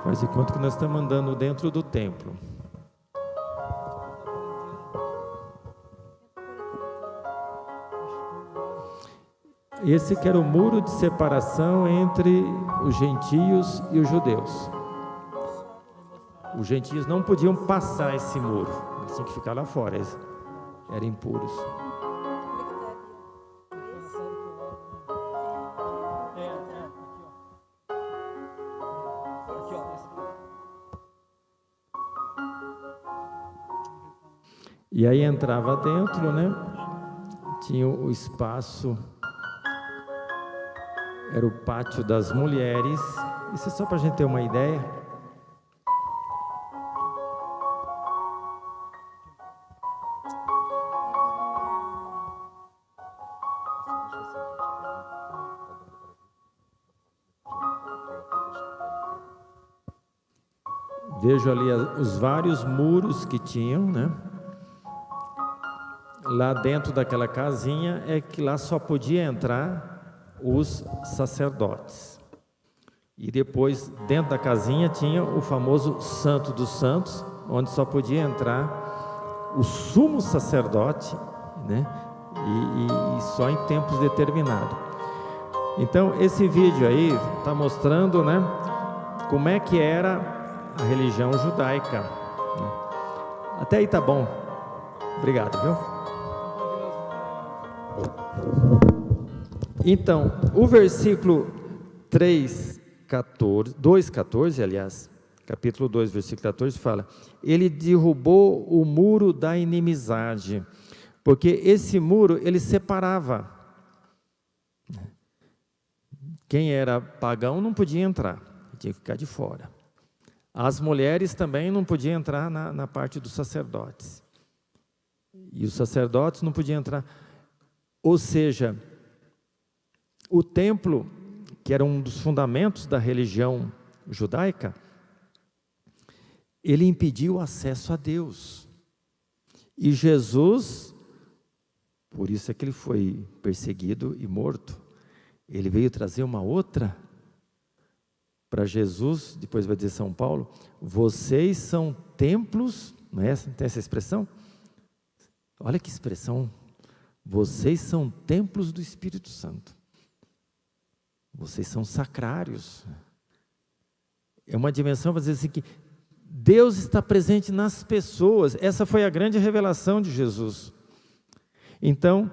S2: Faz de conta que nós estamos andando dentro do templo. Esse que era o muro de separação entre os gentios e os judeus. Os gentios não podiam passar esse muro, eles tinham que ficar lá fora, eles eram impuros. E aí entrava dentro, né? Tinha o espaço, era o pátio das mulheres. Isso é só para a gente ter uma ideia. Vejo ali os vários muros que tinham, né? Lá dentro daquela casinha é que lá só podia entrar os sacerdotes. E depois, dentro da casinha, tinha o famoso Santo dos Santos, onde só podia entrar o sumo sacerdote, né? E só em tempos determinados. Então, esse vídeo aí está mostrando, né, como é que era a religião judaica. Até aí tá bom. Obrigado, viu? Então, o versículo 2,14, aliás, capítulo 2, versículo 14, fala: ele derrubou o muro da inimizade, porque esse muro, ele separava. Quem era pagão não podia entrar, tinha que ficar de fora. As mulheres também não podiam entrar na parte dos sacerdotes. E os sacerdotes não podiam entrar. Ou seja, o templo, que era um dos fundamentos da religião judaica, ele impediu o acesso a Deus. E Jesus, por isso é que ele foi perseguido e morto, ele veio trazer uma outra. Para Jesus, depois vai dizer São Paulo, vocês são templos, não é? Tem essa expressão? Olha que expressão, vocês são templos do Espírito Santo, vocês são sacrários. É uma dimensão para dizer assim que Deus está presente nas pessoas. Essa foi a grande revelação de Jesus. Então,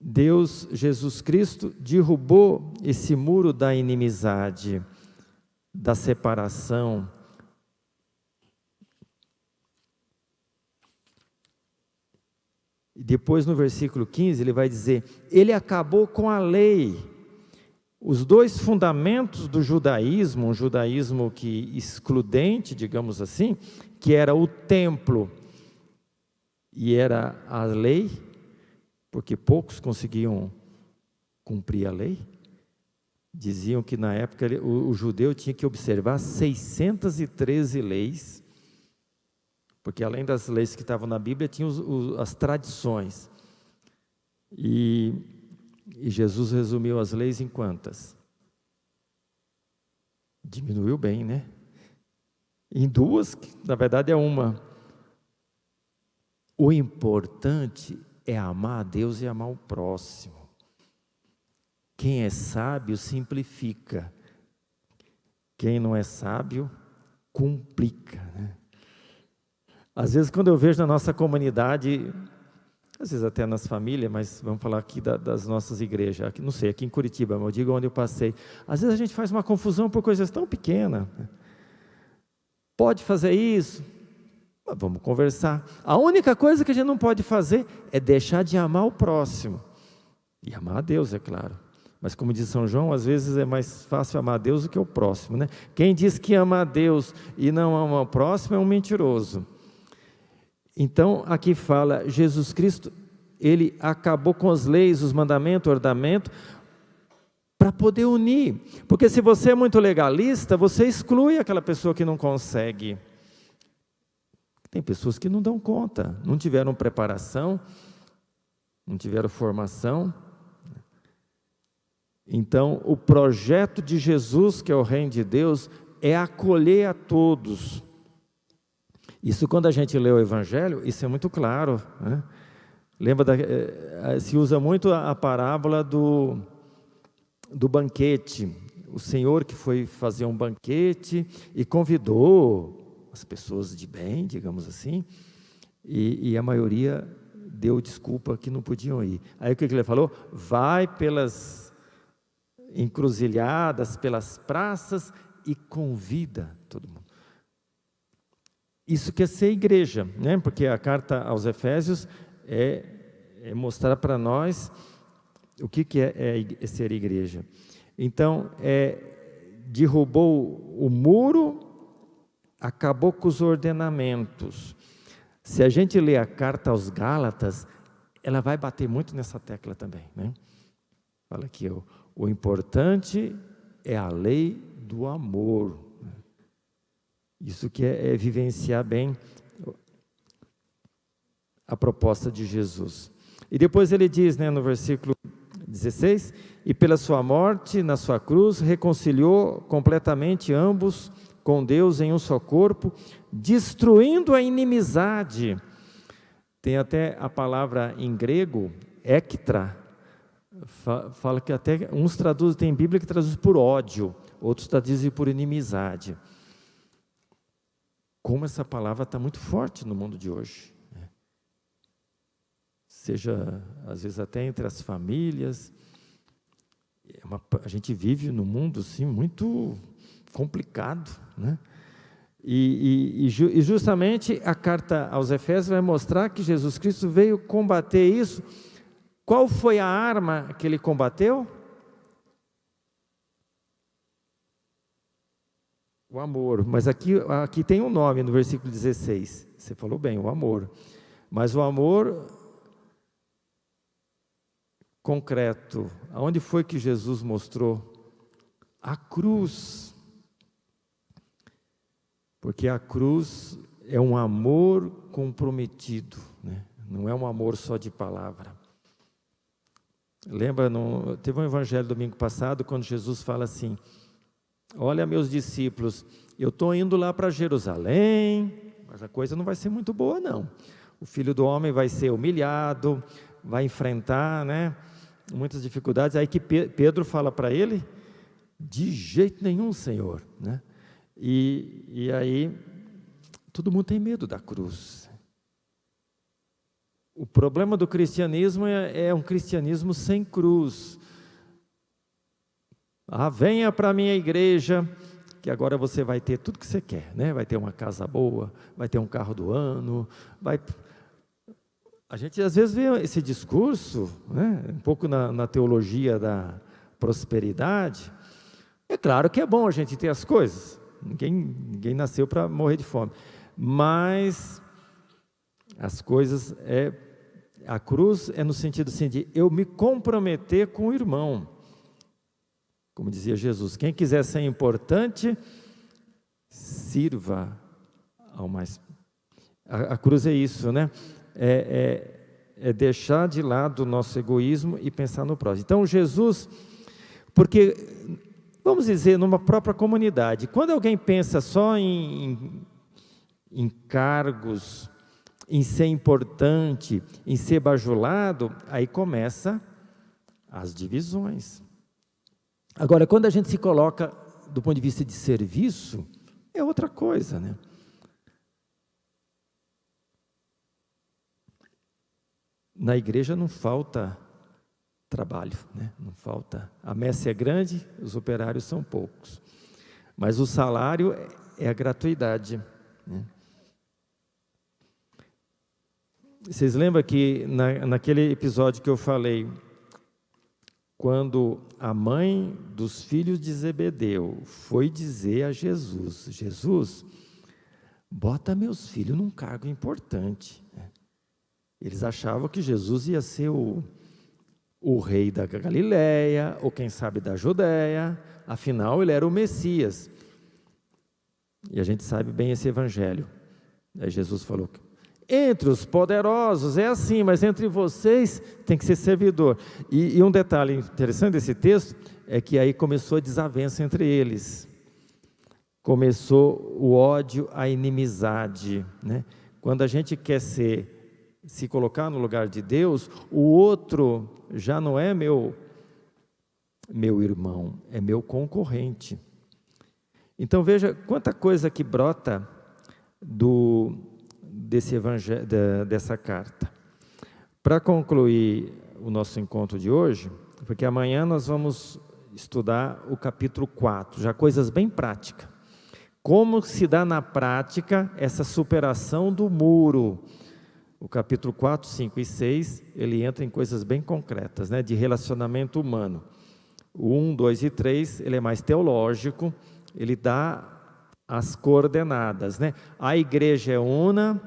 S2: Deus, Jesus Cristo, derrubou esse muro da inimizade, da separação. E depois no versículo 15 ele vai dizer, ele acabou com a lei. Os dois fundamentos do judaísmo, um judaísmo que excludente, digamos assim, que era o templo e era a lei, porque poucos conseguiam cumprir a lei. Diziam que na época o judeu tinha que observar 613 leis, porque além das leis que estavam na Bíblia, tinha as tradições. E Jesus resumiu as leis em quantas? Diminuiu bem, né? Em duas, que na verdade é uma. O importante é amar a Deus e amar o próximo. Quem é sábio simplifica. Quem não é sábio complica, né? Às vezes quando eu vejo na nossa comunidade, às vezes até nas famílias, mas vamos falar aqui das nossas igrejas, aqui, não sei, aqui em Curitiba, mas eu digo onde eu passei, às vezes a gente faz uma confusão por coisas tão pequenas. Pode fazer isso? Vamos conversar. A única coisa que a gente não pode fazer é deixar de amar o próximo. E amar a Deus, é claro. Mas como diz São João, às vezes é mais fácil amar a Deus do que o próximo, né? Quem diz que ama a Deus e não ama o próximo é um mentiroso. Então, aqui fala, Jesus Cristo, ele acabou com as leis, os mandamentos, o ordenamento, para poder unir. Porque se você é muito legalista, você exclui aquela pessoa que não consegue. Tem pessoas que não dão conta, não tiveram preparação, não tiveram formação. Então, o projeto de Jesus, que é o reino de Deus, é acolher a todos. Isso, quando a gente lê o Evangelho, isso é muito claro, né? Lembra, se usa muito a parábola do banquete. O Senhor que foi fazer um banquete e convidou as pessoas de bem, digamos assim, e a maioria deu desculpa que não podiam ir. Aí o que ele falou? Vai pelas encruzilhadas, pelas praças e convida todo mundo. Isso quer ser igreja, né? Porque a carta aos Efésios é mostrar para nós o que é ser igreja. Então, derrubou o muro, acabou com os ordenamentos. Se a gente ler a carta aos Gálatas, ela vai bater muito nessa tecla também, né? Fala que o importante é a lei do amor. Isso que é vivenciar bem a proposta de Jesus. E depois ele diz, né, no versículo 16, e pela sua morte na sua cruz, reconciliou completamente ambos com Deus em um só corpo, destruindo a inimizade. Tem até a palavra em grego, ektra, fala que até uns traduzem, tem Bíblia que traduz por ódio, outros traduzem por inimizade. Como essa palavra está muito forte no mundo de hoje, né? Seja, às vezes, até entre as famílias. A gente vive num mundo assim, muito complicado, né? E justamente a carta aos Efésios vai mostrar que Jesus Cristo veio combater isso. Qual foi a arma que ele combateu? O amor. Mas aqui tem um nome no versículo 16. Você falou bem, o amor. Mas o amor concreto, aonde foi que Jesus mostrou? A cruz. Porque a cruz é um amor comprometido, né? Não é um amor só de palavra. Lembra, teve um evangelho domingo passado, quando Jesus fala assim: olha, meus discípulos, eu estou indo lá para Jerusalém, mas a coisa não vai ser muito boa, não. O Filho do Homem vai ser humilhado, vai enfrentar, né, muitas dificuldades. Aí que Pedro fala para ele: de jeito nenhum, Senhor, né? E aí, todo mundo tem medo da cruz. O problema do cristianismo é um cristianismo sem cruz. Venha para a minha igreja, que agora você vai ter tudo que você quer, né? Vai ter uma casa boa, vai ter um carro do ano, A gente às vezes vê esse discurso, né? Um pouco na teologia da prosperidade. É claro que é bom a gente ter as coisas, ninguém nasceu para morrer de fome, mas as coisas a cruz é no sentido assim de eu me comprometer com o irmão. Como dizia Jesus, quem quiser ser importante, sirva ao mais. A cruz é isso, né? É deixar de lado o nosso egoísmo e pensar no próximo. Então Jesus, porque, vamos dizer, numa própria comunidade, quando alguém pensa só em cargos, em ser importante, em ser bajulado, aí começa as divisões. Agora, quando a gente se coloca do ponto de vista de serviço, é outra coisa, né? Na igreja não falta trabalho, né? Não falta. A messe é grande, os operários são poucos. Mas o salário é a gratuidade, né? Vocês lembram que naquele episódio que eu falei, quando a mãe dos filhos de Zebedeu foi dizer a Jesus: Jesus, bota meus filhos num cargo importante. Eles achavam que Jesus ia ser o rei da Galileia, ou quem sabe da Judéia, afinal ele era o Messias. E a gente sabe bem esse evangelho. Aí Jesus falou: entre os poderosos é assim, mas entre vocês tem que ser servidor. E um detalhe interessante desse texto é que aí começou a desavença entre eles. começou o ódio, a inimizade, né? Quando a gente quer se colocar no lugar de Deus, o outro já não é meu irmão, é meu concorrente. Então veja quanta coisa que brota desse evangelho, dessa carta. Para concluir o nosso encontro de hoje, porque amanhã nós vamos estudar o capítulo 4, já coisas bem práticas. Como se dá na prática essa superação do muro? O capítulo 4, 5 e 6, ele entra em coisas bem concretas, né, de relacionamento humano. O 1, 2 e 3, ele é mais teológico, ele dá as coordenadas, né? A igreja é una,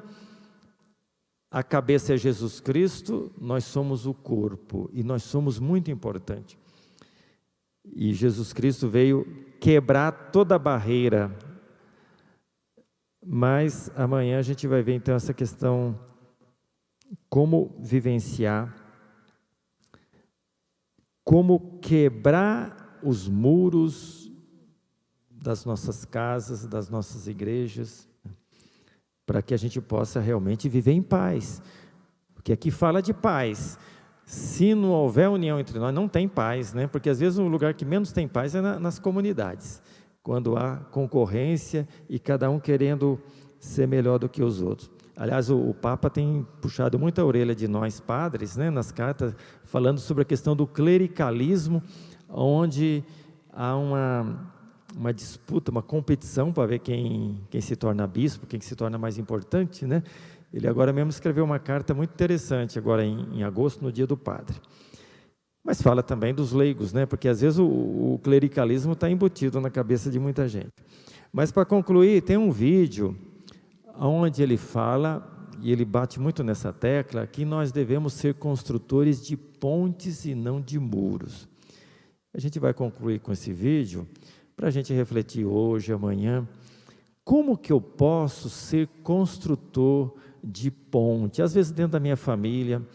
S2: a cabeça é Jesus Cristo, nós somos o corpo, e nós somos muito importante. E Jesus Cristo veio quebrar toda a barreira. Mas amanhã a gente vai ver então essa questão, como vivenciar, como quebrar os muros das nossas casas, das nossas igrejas, para que a gente possa realmente viver em paz. Porque aqui fala de paz. Se não houver união entre nós, não tem paz, né? Porque às vezes o lugar que menos tem paz é nas comunidades, quando há concorrência e cada um querendo ser melhor do que os outros. Aliás, o Papa tem puxado muita orelha de nós padres, né, nas cartas, falando sobre a questão do clericalismo, onde há uma disputa, uma competição para ver quem se torna bispo, quem se torna mais importante, né? Ele agora mesmo escreveu uma carta muito interessante, agora em agosto, no Dia do Padre. Mas fala também dos leigos, né? Porque às vezes o clericalismo está embutido na cabeça de muita gente. Mas para concluir, tem um vídeo onde ele fala, e ele bate muito nessa tecla, que nós devemos ser construtores de pontes e não de muros. A gente vai concluir com esse vídeo, para a gente refletir hoje, amanhã, como que eu posso ser construtor de ponte, às vezes dentro da minha família,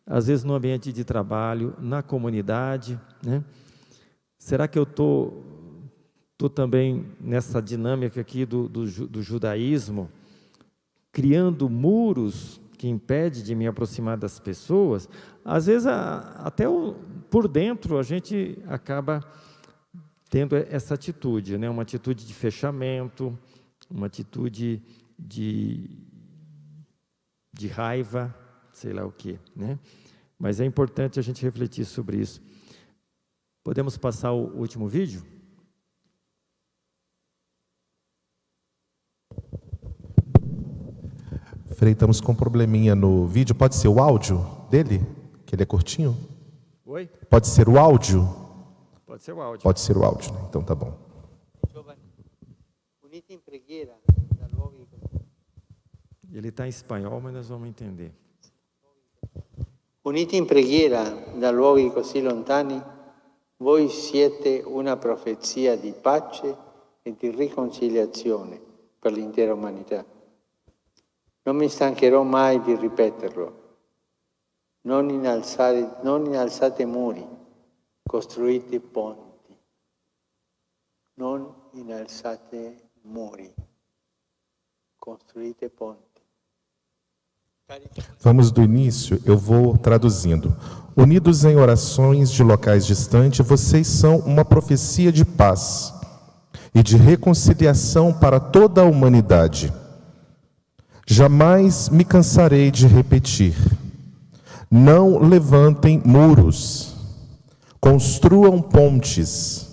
S2: às vezes no ambiente de trabalho, na comunidade, né? Será que eu estou também nessa dinâmica aqui do judaísmo, criando muros que impedem de me aproximar das pessoas? Às vezes, até por dentro, a gente acaba tendo essa atitude, né? Uma atitude de fechamento, uma atitude de raiva, sei lá o quê, né? Mas é importante a gente refletir sobre isso. Podemos passar o último vídeo?
S5: Frei, estamos com um probleminha no vídeo. Pode ser o áudio dele? Que ele é curtinho?
S2: Oi?
S5: Pode ser o áudio?
S2: Pode ser o áudio.
S5: Pode ser o áudio, né? Então tá bom.
S2: Ele está em espanhol, mas nós vamos entender.
S4: Uniti in preghiera da luoghi così lontani, voi siete una profezia di pace e di riconciliazione per l'intera umanità. Non mi stancherò mai di ripeterlo. Non innalzate muri, costruite ponti. Non innalzate muri, costruite ponti.
S5: Vamos do início, eu vou traduzindo. Unidos em orações de locais distantes, vocês são uma profecia de paz e de reconciliação para toda a humanidade. Jamais me cansarei de repetir: não levantem muros, construam pontes.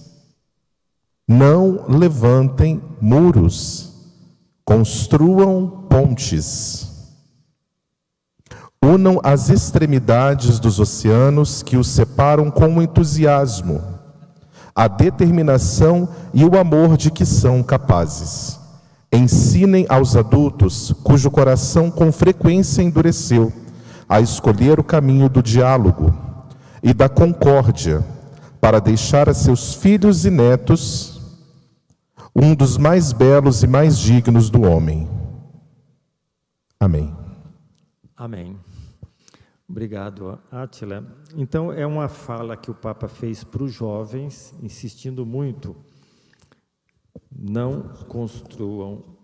S5: Não levantem muros, construam pontes. Unam as extremidades dos oceanos que os separam com o entusiasmo, a determinação e o amor de que são capazes. Ensinem aos adultos, cujo coração com frequência endureceu, a escolher o caminho do diálogo e da concórdia, para deixar a seus filhos e netos um dos mais belos e mais dignos do homem. Amém.
S2: Amém. Obrigado, Átila. Então, é uma fala que o Papa fez para os jovens, insistindo muito Não construam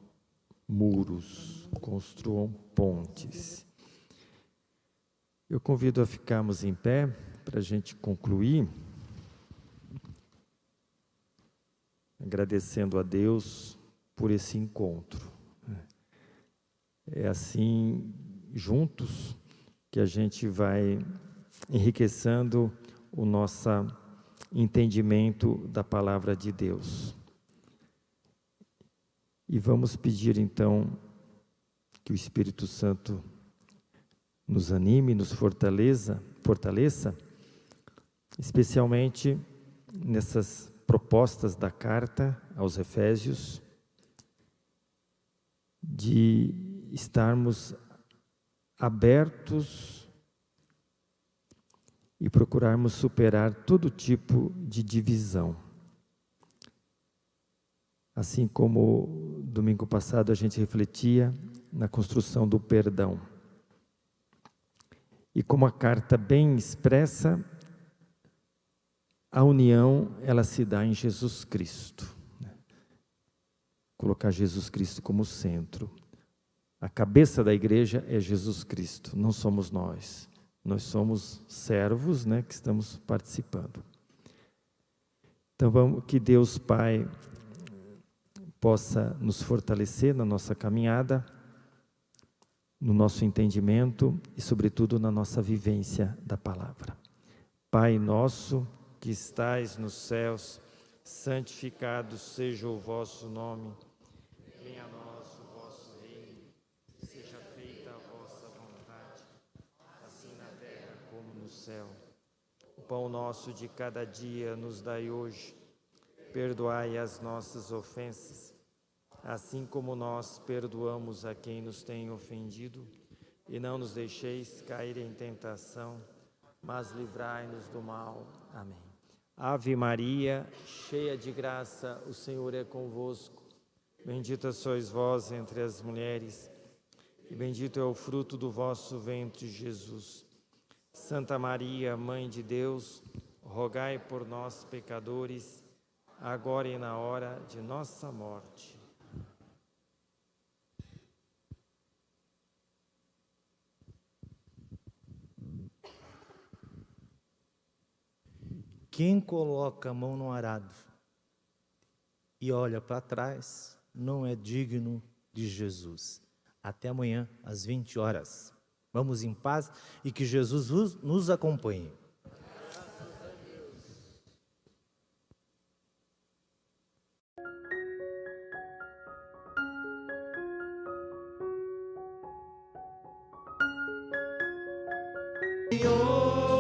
S2: muros, construam pontes. Eu convido a ficarmos em pé para a gente concluir, agradecendo a Deus por esse encontro. É assim, juntos, que a gente vai enriquecendo o nosso entendimento da palavra de Deus. E vamos pedir então que o Espírito Santo nos anime, nos fortaleça, especialmente nessas propostas da carta aos Efésios, de estarmos abertos e procurarmos superar todo tipo de divisão. Assim como domingo passado a gente refletia na construção do perdão. E como a carta bem expressa, a união, ela se dá em Jesus Cristo. Colocar Jesus Cristo como centro. A cabeça da igreja é Jesus Cristo, não somos nós. Nós somos servos, que estamos participando. Então, que Deus Pai possa nos fortalecer na nossa caminhada, no nosso entendimento e, sobretudo, na nossa vivência da palavra. Pai nosso, que estais nos céus, santificado seja o vosso nome. Venha a nós o vosso reino, seja feita a vossa vontade, assim na terra como no céu. O pão nosso de cada dia nos dai hoje. Perdoai as nossas ofensas, assim como nós perdoamos a quem nos tem ofendido, e não nos deixeis cair em tentação, mas livrai-nos do mal. Amém. Ave Maria, cheia de graça, o Senhor é convosco. Bendita sois vós entre as mulheres, e bendito é o fruto do vosso ventre, Jesus. Santa Maria, Mãe de Deus, rogai por nós, pecadores, agora e na hora de nossa morte.
S1: Quem coloca a mão no arado e olha para trás, não é digno de Jesus. Até amanhã, às 20 horas. Vamos em paz e que Jesus nos acompanhe. Senhor.